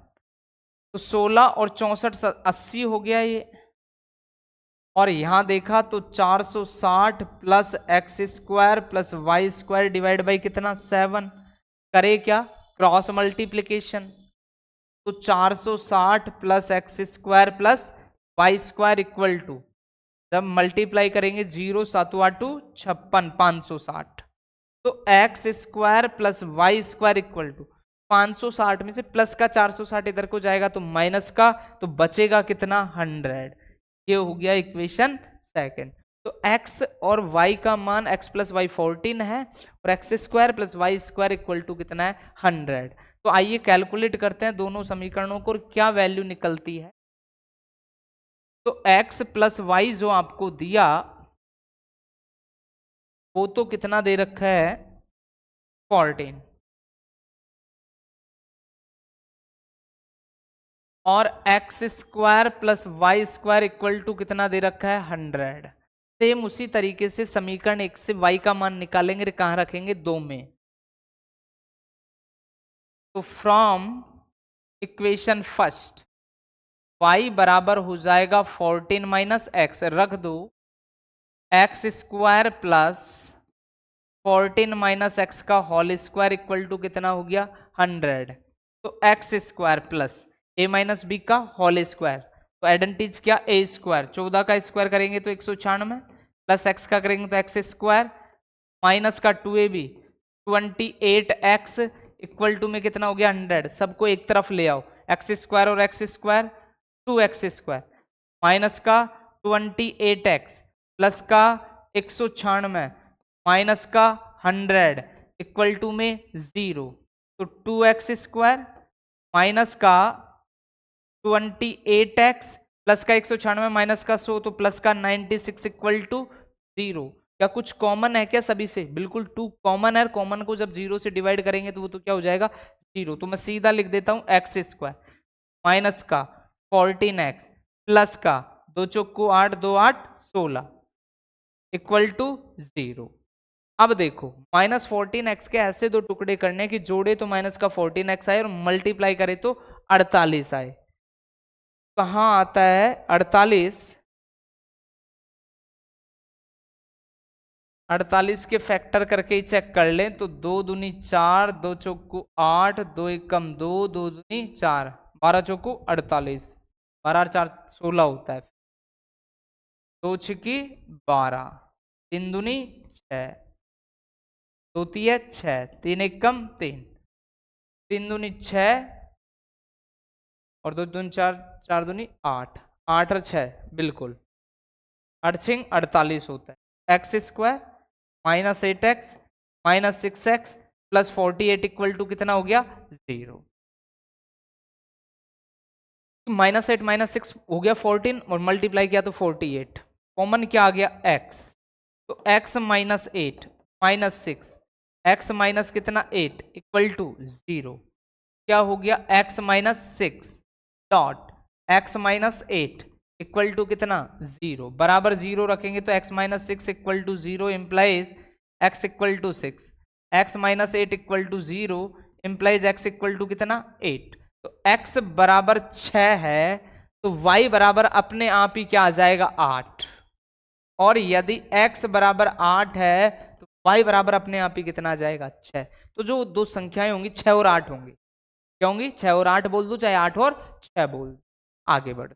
तो 16 और 64 80 हो गया ये, और यहां देखा तो 460 plus x square plus y square divide by कितना 7, करे क्या क्रॉस मल्टीप्लीकेशन, तो 460 plus x square plus y square equal to, जब मल्टीप्लाई करेंगे 0 7 8 56 560, तो x square plus y square equal to 560 में से प्लस का 460 इधर को जाएगा तो माइनस का, तो बचेगा कितना 100। ये हो गया इक्वेशन सेकंड। तो x और y का मान x प्लस वाई 14 है, और x square plus y square equal to कितना है 100। तो आइए कैलकुलेट करते हैं दोनों समीकरणों को, और क्या वैल्यू निकलती है। तो x प्लस वाई जो आपको दिया वो तो कितना दे रखा है 14, और x square plus y square equal to कितना दे रखा है 100। सेम उसी तरीके से समीकरण 1 से y का मान निकालेंगे, कहां रखेंगे 2 में। तो फ्रॉम इक्वेशन फर्स्ट y बराबर हो जाएगा 14 माइनस एक्स, रख दो x square plus 14 minus x का होल स्क्वायर इक्वल टू कितना हो गया 100। तो एक्स स्क्वायर प्लस ए माइनस बी का होल स्क्वायर, तो एडेंटिज क्या ए स्क्वायर, 14 का स्क्वायर करेंगे तो 196, प्लस एक्स का करेंगे तो एक्स स्क्वायर, माइनस का 2ab 28x इक्वल टू में कितना हो गया 100। सबको एक तरफ ले आओ, एक्स स्क्वायर और x square 2x square, minus का 28x प्लस का 196 माइनस का 100 इक्वल टू में 0, तो 2x स्क्वायर माइनस का 28x प्लस का 196 माइनस का 100, तो प्लस का 96 इक्वल टू 0। क्या कुछ कॉमन है क्या सभी से, बिल्कुल 2 कॉमन है, कॉमन को जब 0 से डिवाइड करेंगे तो वो तो क्या हो जाएगा 0। तो मैं सीधा लिख देता हूं एक्स स्क्वायर माइनस का 14x प्लस का 2 चौको 8 2 8 16 इक्वल टू 0। अब देखो माइनस 14x के ऐसे दो टुकड़े करने की, जोड़े तो माइनस का 14x आए और मल्टीप्लाई करे तो 48 आए। कहां आता है 48, 48 के फैक्टर करके ही चेक कर लें तो 2 दूनी 4 2 चौको 8 2 एकम 2 2 दूनी 4 12 चौको 48, 12 4 16 होता है, 2 छिकी 12 3 दूनी 6 2 तिया 6 3 एकम 3 3 दूनी 6 और 2 दूनी 4 4 दूनी 8 8 और 6 बिल्कुल 8 छिंग 48 होता है। X square minus 8x minus 6x plus 48 equal to कितना हो गया 0। माइनस 8 माइनस 6 हो गया 14 और मल्टीप्लाई किया तो 48, कॉमन क्या आ गया x, तो x minus 8 minus 6 x minus कितना 8 इक्वल टू 0। क्या हो गया x minus 6 dot x minus 8 equal to कितना 0, बराबर 0 रखेंगे तो x minus 6 equal to 0 implies x equal to 6, x minus 8 equal to 0 implies x equal to कितना 8। तो x बराबर 6 है तो y बराबर अपने आप ही क्या आ जाएगा 8। और यदि x बराबर 8 है तो y बराबर अपने आप ही कितना आ जाएगा 6। तो जो दो संख्याएं होंगी 6 और 8 होंगी, क्या होंगी 6 और 8 बोल दो, चाहे 8 और 6 बोल दो। आगे बढ़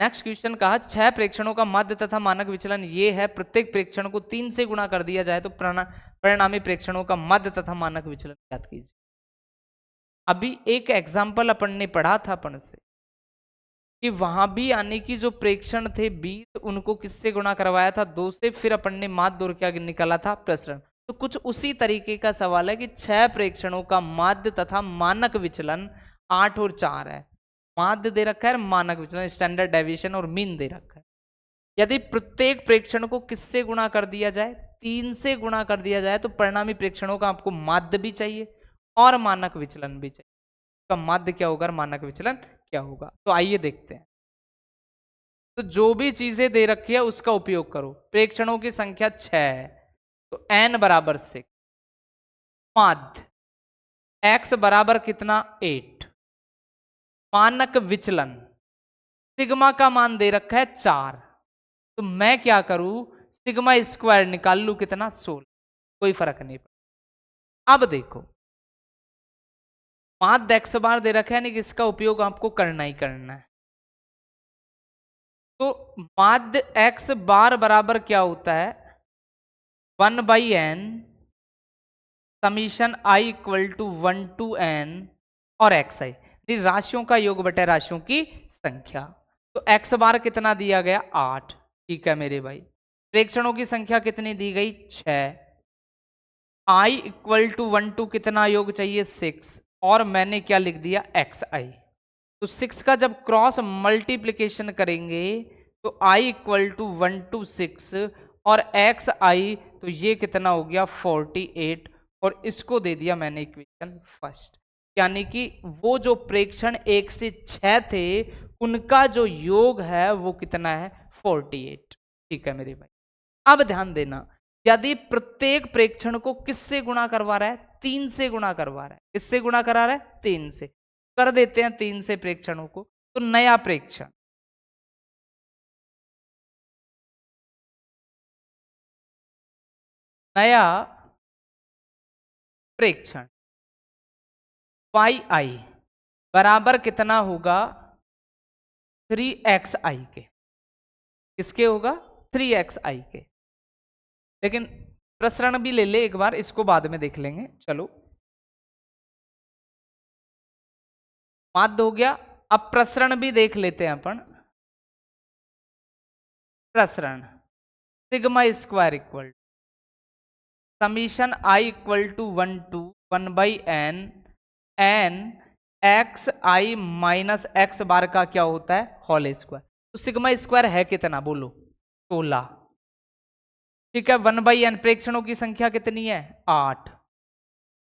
नेक्स्ट क्वेश्चन कहा 6 प्रेक्षणों का माध्य तथा मानक विचलन ये है, प्रत्येक प्रेक्षण को 3 से गुणा कर दिया जाए तो परिणामी प्रेक्षणों का माध्य तथा मानक विचलन ज्ञात कीजिए। अभी एक एग्जाम्पल अपन ने पढ़ा था अपन से कि वहां भी यानी कि जो प्रेक्षण थे 20 उनको किससे गुणा करवाया था 2 से, फिर अपन ने माध्य और क्या निकाला था प्रसरण। तो कुछ उसी तरीके का सवाल है कि 6 प्रेक्षणों का माध्य तथा मानक विचलन 8 और 4 है। माध्य दे रखा है, मानक विचलन स्टैंडर्ड डेविएशन और मीन दे रखा है। यदि प्रत्येक प्रेक्षण को किससे गुणा कर दिया जाए 3 से गुणा कर दिया जाए तो परिणामी प्रेक्षणों का आपको माध्य भी चाहिए और मानक विचलन भी चाहिए। तो माध्य क्या होगा और मानक विचलन क्या होगा, तो आइए देखते हैं। तो जो भी चीजें दे रखी है उसका उपयोग करो। प्रेक्षणों की संख्या 6 है तो n बराबर 6, माध्य x बराबर कितना 8, मानक विचलन सिग्मा का मान दे रखा है 4, तो मैं क्या करूं सिग्मा स्क्वायर निकाल लूं कितना 16, कोई फर्क नहीं पड़ता। अब देखो माध्य x बार दे रखा है नहीं कि इसका उपयोग आपको करना ही करना है। तो माध्य x बार बराबर क्या होता है 1/n summation i equal to 1 to n और xi, राशियों का योग बटे राशियों की संख्या। तो x बार कितना दिया गया 8, ठीक है मेरे भाई। प्रेक्षणों की संख्या कितनी दी गई 6, i इक्वल टू 1 to कितना योग चाहिए 6 और मैंने क्या लिख दिया xi। तो 6 का जब क्रॉस मल्टीप्लिकेशन करेंगे तो i इक्वल टू 1 to 6 और xi, तो ये कितना हो गया 48 और इसको दे दिया मैंने इक्वेशन फर्स्ट। यानी कि वो जो प्रेक्षण 1 से 6 थे उनका जो योग है वो कितना है 48, ठीक है मेरे भाई। अब ध्यान देना यदि प्रत्येक प्रेक्षण को किससे गुणा करवा रहा है 3 से गुणा करवा रहा है, किससे गुणा करा रहा है 3 से, कर देते हैं 3 से प्रेक्षणों को। तो नया प्रेक्षण नया प्रेक्षण yi बराबर कितना होगा 3xi के, किसके होगा 3xi के। लेकिन प्रसरण भी ले ले एक बार, इसको बाद में देख लेंगे। चलो माध्य हो गया, अब प्रसरण भी देख लेते हैं अपन। प्रसरण sigma square equal summation i equal to 1 to 1/n n x I minus x bar का क्या होता है होल स्क्वायर। तो सिग्मा स्क्वायर है कितना बोलो 16, ठीक है। 1/n प्रेक्षणों की संख्या कितनी है 8,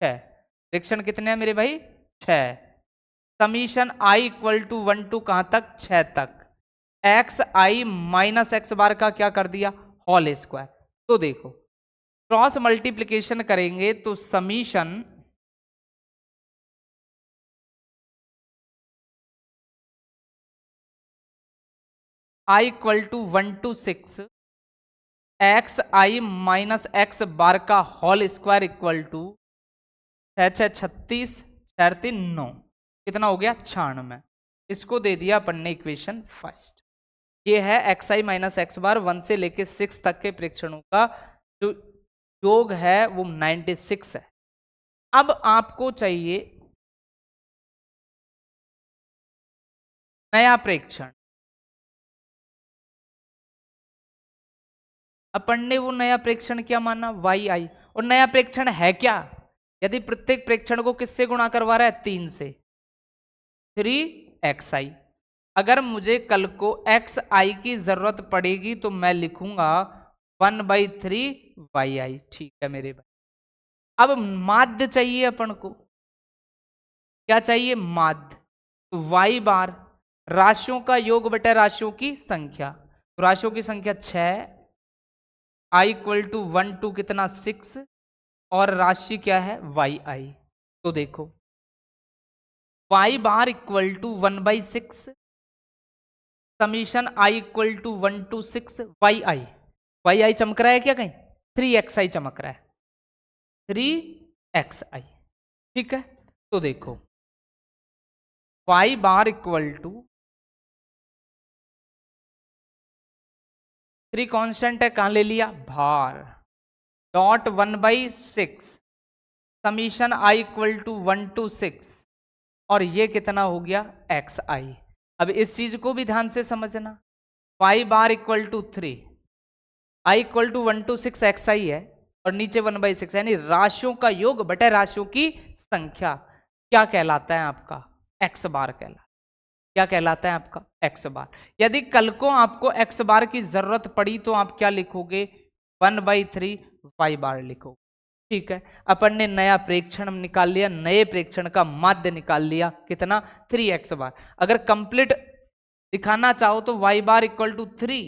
6 प्रेक्षण कितने हैं मेरे भाई 6। Summation i equal to 1 to कहां तक 6 तक, एक्स आई माइनस एक्स बार का क्या कर दिया होल स्क्वायर। तो देखो क्रॉस मल्टीप्लिकेशन करेंगे तो summation i equal to 1 to 6 x I minus x bar का होल स्क्वायर इक्वल टू 6 36 3 9, कितना हो गया 96। इसको दे दिया अपन ने इक्वेशन फर्स्ट। ये है एक्स आई माइनस एक्स बार 1 से लेके 6 तक के प्रेक्षणों का जो योग है वो 96 है। अब आपको चाहिए नया प्रेक्षण। अपन ने वो नया प्रेक्षण क्या माना वाई आई, और नया प्रेक्षण है क्या यदि प्रत्येक प्रेक्षण को किससे गुणा करवा रहा है 3 से 3xi। अगर मुझे कल को xi की जरूरत पड़ेगी तो मैं लिखूंगा 1/3yi, ठीक है मेरे भाई। अब माध्य चाहिए अपन को, क्या चाहिए माध्य। तो y बार राशियों का योग बटे राशियों की संख्या, तो राशियों की संख्या 6, i इक्वल टू 1 to कितना 6 और राशि क्या है yi। तो देखो y bar equal to 1/6 summation i equal to 1 to 6 y i चमक रहा है क्या कहीं? 3xi चमक रहा है, 3xi। ठीक है, तो देखो y bar equal to 3 constant है, कहां ले लिया? भार dot 1/6 summation i equal to 1 to 6 और ये कितना हो गया? xi। अब इस चीज को भी ध्यान से समझना, y bar equal to 3, i equal to 1 to 6 xi है और नीचे 1/6 यानी राशियों का योग बटे राशियों की संख्या क्या कहलाता है? आपका x बार कहलाता है। क्या कहलाता है? आपका x बार। यदि कल को आपको x बार की जरूरत पड़ी तो आप क्या लिखोगे? 1/3 y बार लिखोगे। ठीक है, अपन ने नया प्रेक्षण निकाल लिया, नए प्रेक्षण का माध्य निकाल लिया, कितना? 3x बार। अगर कंप्लीट दिखाना चाहो तो y bar equal to 3,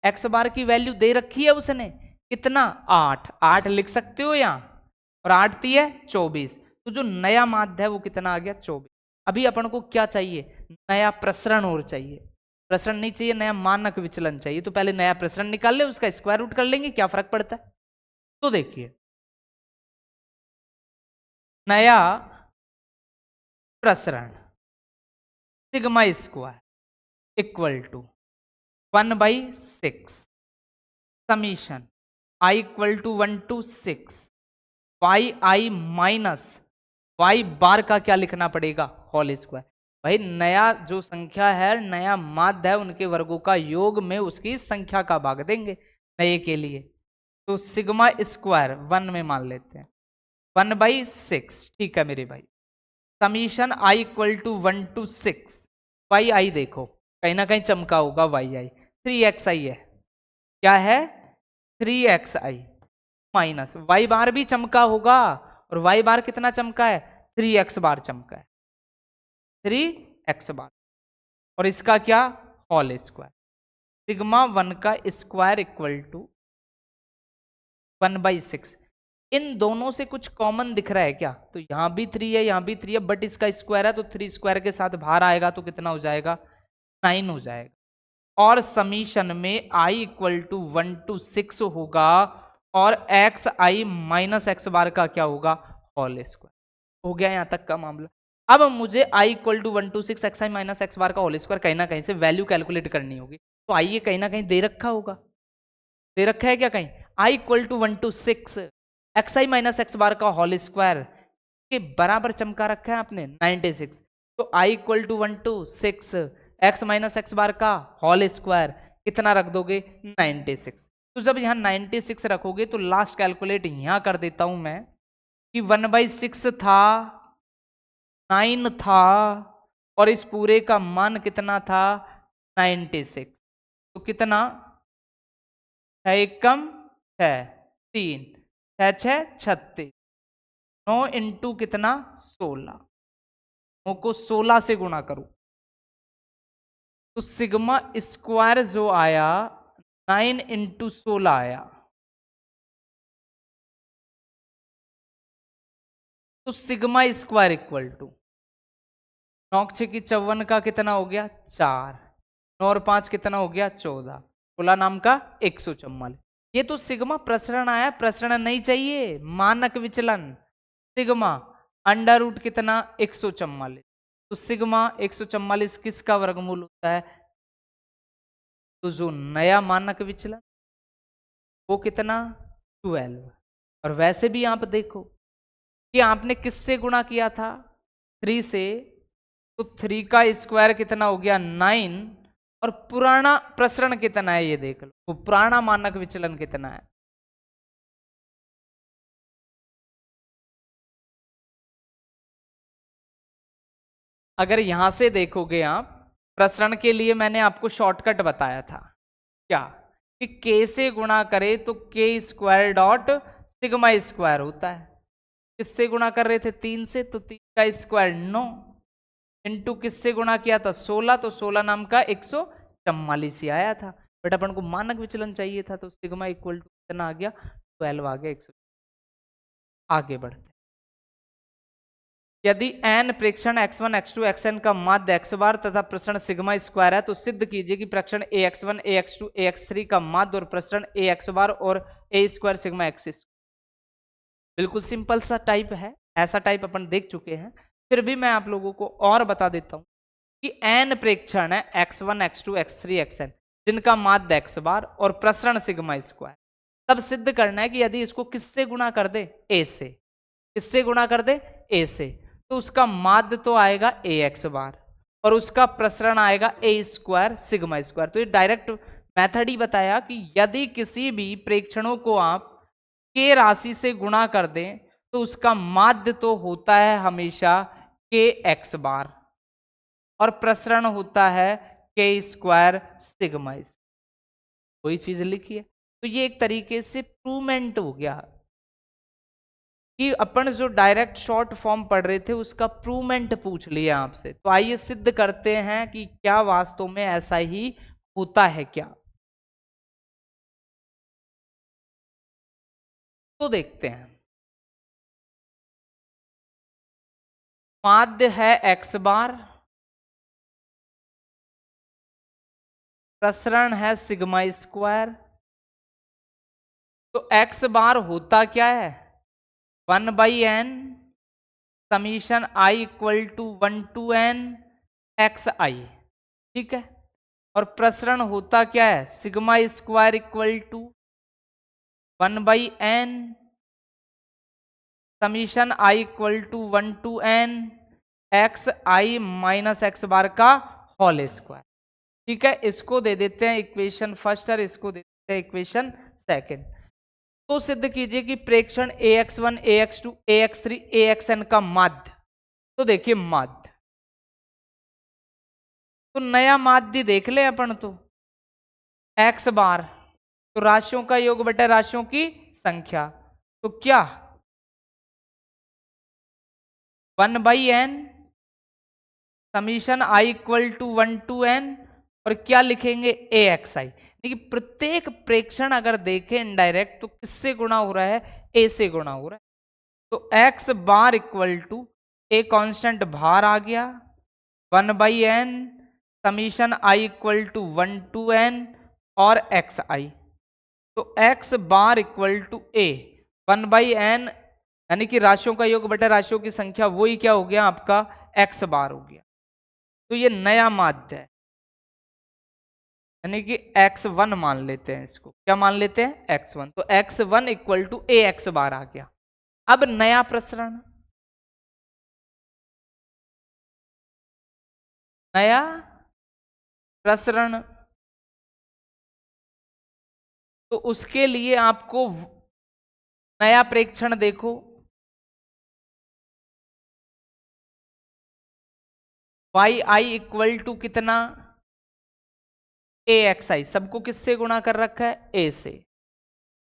x bar की वैल्यू दे रखी है उसने, कितना? 8 लिख सकते हो यहां, और 8 ती है 24, तो जो नया माध्य है वो कितना आ गया? 24। अभी अपन को क्या चाहिए? नया प्रसरण और चाहिए, प्रसरण नहीं चाहिए, नया मानक विचलन चाहिए। तो पहले नया प्रसरण निकाल ले, उसका स्क्वायर रूट कर लेंगे, क्या फर्क पड़ता है। तो देखिए नया प्रसरण sigma square equal to 1/6 summation i equal to 1 to 6 yi minus y bar का क्या लिखना पड़ेगा? Whole square. भाई नया जो संख्या है, नया माध्य है, उनके वर्गों का योग में उसकी संख्या का भाग देंगे नए के लिए। तो सिग्मा स्क्वायर 1 में मान लेते हैं, 1/6। ठीक है मेरे भाई, summation i equal to 1 to 6 y i, देखो कहीं ना कहीं चमका होगा yi, 3xi है, क्या है? 3xi माइनस y बार भी चमका होगा, और y बार कितना चमका है? 3x बार चमका है, 3x बार, और इसका क्या? Whole square. सिग्मा 1 का स्क्वायर इक्वल टू 1/6। इन दोनों से कुछ कॉमन दिख रहा है क्या? तो यहां भी 3 है, यहां भी 3 है, बट इसका स्क्वायर है तो 3 स्क्वायर के साथ बाहर आएगा तो कितना हो जाएगा? 9 हो जाएगा। और समीशन में i इक्वल टू 1 to 6 होगा, और एक्स आई माइनस एक्स बार का क्या होगा? Whole square. हो गया यहां तक का मामला। अब मुझे i equal to 1 to 6 x I minus x bar का होल स्क्वायर कहीं ना कहीं से वैल्यू कैलकुलेट करनी होगी। तो आइए कहीं ना कहीं दे रखा होगा, दे रखा है क्या कहीं? i equal to 1 to 6 x I minus x bar का होल स्क्वायर के बराबर चमका रखा है आपने 96। तो i equal to 1 to 6 x minus x bar का होल स्क्वायर कितना रख दोगे? 96। तो जब यहां 96 रखोगे तो लास्ट कैलकुलेट यहां कर देता हूं मैं कि 1/6 था, 9 था, और इस पूरे का मान कितना था? 96। तो कितना है? एक कम 6, 3, 6 36, 9 इंटू कितना? 16, 9 को 16 से गुणा करो तो सिग्मा स्क्वायर जो आया 9 इंटू 16 आया, तो सिग्मा स्क्वायर इक्वल टू 9 6 की 54 का कितना हो गया? 4, 9 और 5 कितना हो गया? 14, 16 नाम का 144। ये तो सिग्मा प्रसरण आया, प्रसरण नहीं चाहिए, मानक विचलन सिग्मा अंडर रूट कितना? 144। तो सिग्मा 144 किसका वर्गमूल होता है? तो जो नया मानक विचलन वो कितना? 12। और वैसे भी आप देखो कि आपने किससे गुणा किया था? 3 से, तो 3 का स्क्वायर कितना हो गया? 9, और पुराना प्रसरण कितना है ये देख लो, वो पुराना मानक विचलन कितना है? अगर यहां से देखोगे आप, प्रसरण के लिए मैंने आपको शॉर्टकट बताया था क्या? कि k से गुणा करे तो k square dot sigma square होता है। किससे गुणा कर रहे थे? 3 से, तो 3 का स्क्वायर 9 इंटू किससे गुणा किया था? 16, तो 16 नाम का 144 ही आया था। बट अपन को मानक विचलन चाहिए था, तो सिग्मा इक्वल टू कितना आ गया? 12 आ गया। 100। आगे बढ़ते यदि n प्रेक्षण x1 x2 xn का माध्य x बार तथा प्रसरण सिग्मा स्क्वायर है तो सिद्ध कीजिए कि प्रेक्षण ax1 ax2 ax3 का माध्य और प्रसरण ax बार और a स्क्वायर सिग्मा x। बिल्कुल सिंपल सा टाइप है, ऐसा टाइप अपन देख चुके हैं, फिर भी मैं आप लोगों को और बता देता हूं कि n प्रेक्षण है x1 x2 x3 xn जिनका माध्य x बार और प्रसरण सिग्मा स्क्वायर। तब सिद्ध करना है कि यदि इसको किससे गुणा कर दे, a से, किससे गुणा कर दे, a से, तो उसका माध्य तो आएगा ax बार और उसका प्रसरण आएगा a स्क्वायर सिग्मा स्क्वायर। तो ये डायरेक्ट मेथड ही बताया कि यदि किसी भी प्रेक्षणों को आप k राशि से गुणा कर दें तो उसका माध्य तो होता है हमेशा kx बार और प्रसरण होता है k स्क्वायर सिग्मा। वही चीज लिखी है। तो ये एक तरीके से प्रूवमेंट हो गया कि अपन जो डायरेक्ट शॉर्ट फॉर्म पढ़ रहे थे उसका प्रूवमेंट पूछ लिया आपसे। तो आइए सिद्ध करते हैं कि क्या वास्तव में ऐसा ही होता है क्या। तो देखते हैं। माध्य है x बार, प्रसरण है सिग्मा स्क्वायर। तो x बार होता क्या है, 1/n summation i equal to 1 to n xi, ठीक है। और प्रसरण होता क्या है, sigma square equal to 1/n summation i equal to 1 to n xi minus x bar का होल स्क्वायर, ठीक है। इसको दे देते हैं इक्वेशन फर्स्ट और इसको दे देते हैं इक्वेशन सेकंड। तो सिद्ध कीजिए कि प्रेक्षण ax1 ax2 ax3 axn का माध्य। तो देखिए माध्य, तो नया माध्य देख ले अपन, तो x बार तो राशियों का योग बटे राशियों की संख्या, तो क्या 1/n summation i equal to 1 to n और क्या लिखेंगे axi। देखिए प्रत्येक प्रेक्षण अगर देखें इनडायरेक्ट तो किससे गुणा हो रहा है, a से गुणा हो रहा है। तो x bar equal to a constant बाहर आ गया 1/n summation i equal to 1 to n और xi। तो x bar equal to a 1/n यानी कि राशियों का योग बटे राशियों की संख्या, वही क्या हो गया आपका x बार हो गया। तो ये नया माध्य है यानी कि x1 मान लेते हैं, इसको क्या मान लेते हैं x1। तो x1 equal to a x बार आ गया। अब नया प्रसरण, नया प्रसरण, तो उसके लिए आपको नया प्रेक्षण देखो, yi इक्वल टू कितना axi, सबको किससे गुणा कर रखा है, a से।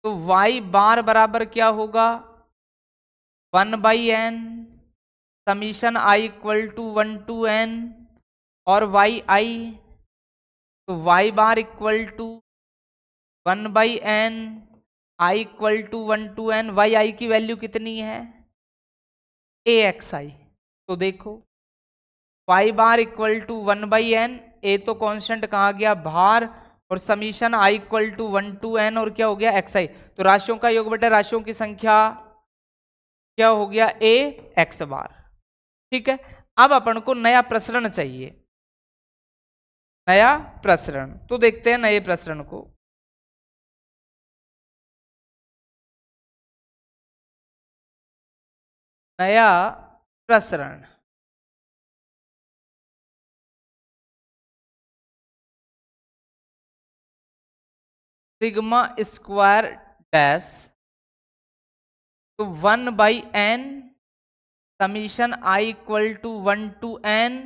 तो y बार बराबर क्या होगा 1/n summation i equal to 1 to n और yi। तो y bar equal to 1/n i equal to 1 to n, yi की वैल्यू कितनी है axi। तो देखो y bar equal to 1/n, a तो कांस्टेंट कहा गया बाहर और summation i equal to 1 to n और क्या हो गया xi। तो राशियों का योग बटे राशियों की संख्या क्या हो गया a x बार, ठीक है। अब अपन को नया प्रसरण चाहिए, नया प्रसरण। तो देखते हैं नए प्रसरण को। नया प्रसरण, सिग्मा स्क्वायर डैश, तो 1/n summation i equal to 1 to n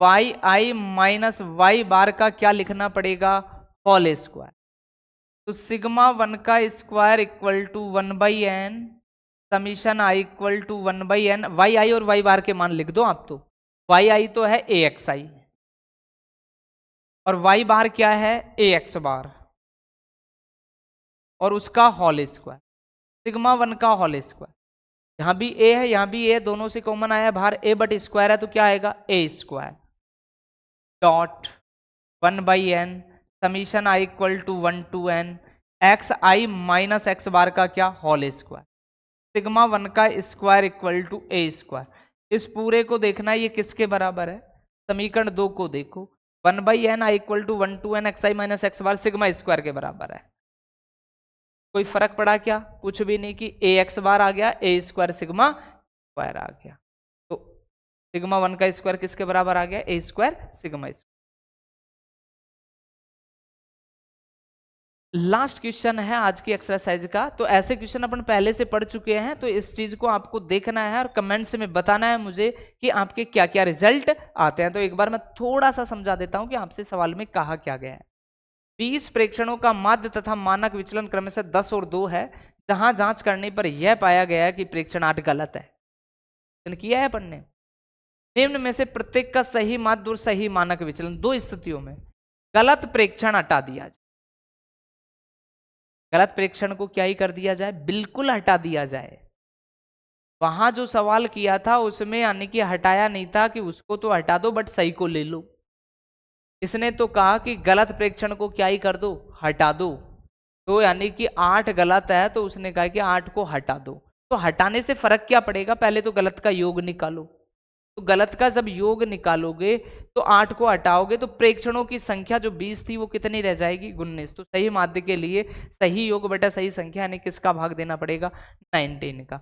yi minus y bar का क्या लिखना पड़ेगा, होल स्क्वायर। तो सिग्मा 1 का square equal to 1/n summation i equal to 1/n, yi और y बार के मान लिख दो आप। तो yi तो है axi और y बार क्या है ax बार और उसका होल स्क्वायर, सिग्मा 1 का होल स्क्वायर। यहाँ भी ए है, यहाँ भी ए, दोनों से कॉमन आया बाहर, ए बट स्क्वायर है तो क्या आएगा, a square dot 1/n summation i equal to 1 to n x I minus x bar का क्या होल स्क्वायर, सिग्मा 1 का square equal to a square. इस पूरे को देखना है ये किसके बराबर है, समीकरण 2 को देखो, 1/n I equal to 1 to n x I minus x bar sigma square के बराबर है। कोई फर्क पड़ा क्या, कुछ भी नहीं, कि ए एक्स बार आ गया, ए स्क्वायर सिग्मा स्क्वायर आ गया, तो सिग्मा 1 का स्क्वायर किसके बराबर आ गया, a square sigma square. Last question है आज की एक्सरसाइज का, तो ऐसे क्वेश्चन अपन पहले से पढ़ चुके हैं, तो इस चीज को आपको देखना है और कमेंट्स में बताना है मुझे कि आपके क्या क्या रिजल्ट आते हैं। तो एक बार मैं थोड़ा सा समझा देता हूं कि आपसे सवाल में कहा क्या गया है। 20 प्रेक्षणों का माध्य तथा मानक विचलन क्रमशः 10 और 2 है, जहां जांच करने पर यह पाया गया है कि प्रेक्षण 8 गलत है। किया है अपन ने, निम्न में से प्रत्येक का सही माध्य और सही मानक विचलन, दो स्थितियों में गलत प्रेक्षण हटा दिया जाए। गलत प्रेक्षण को क्या ही कर दिया जाए, बिल्कुल हटा दिया जाए। वहां जो सवाल किया था उसमें यानी कि हटाया नहीं था कि उसको तो हटा दो बट सही को ले लो, इसने तो कहा कि गलत प्रेक्षण को क्या ही कर दो, हटा दो। तो यानी कि 8 गलत है तो उसने कहा कि 8 को हटा दो। तो हटाने से फर्क क्या पड़ेगा, पहले तो गलत का योग निकालो, तो गलत का जब योग निकालोगे तो 8 को हटाओगे तो प्रेक्षणों की संख्या जो 20 थी वो कितनी रह जाएगी, 19। तो सही माध्य के लिए सही योग बटा सही संख्या यानी किसका भाग देना पड़ेगा, 19 का।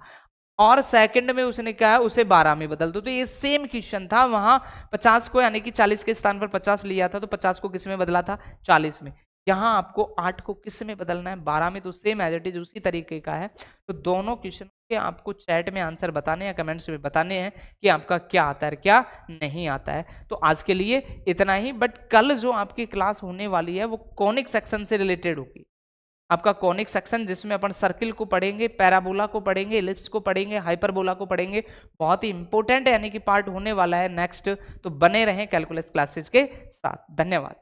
और सेकंड में उसने क्या है, उसे 12 में बदल दो। तो ये सेम क्वेश्चन था, वहां 50 को यानी कि 40 के स्थान पर 50 लिया था, तो 50 को किस में बदला था, 40 में। यहाँ आपको 8 को किस में बदलना है, 12 में। तो सेम एज इट इज उसी तरीके का है। तो दोनों क्वेश्चन के आपको चैट में आंसर बताने या कमेंट्स में बताने हैं कि आपका क्या आता है क्या नहीं आता है। तो आज के लिए इतना ही, बट कल जो आपकी क्लास होने वाली है वो कॉनिक सेक्शन से रिलेटेड होगी। आपका कॉनिक सेक्शन जिसमें अपन सर्किल को पढ़ेंगे, पैराबोला को पढ़ेंगे, एलिप्स को पढ़ेंगे, हाइपरबोला को पढ़ेंगे। बहुत ही इंपॉर्टेंट यानी कि पार्ट होने वाला है नेक्स्ट। तो बने रहें कैलकुलस क्लासेस के साथ। धन्यवाद।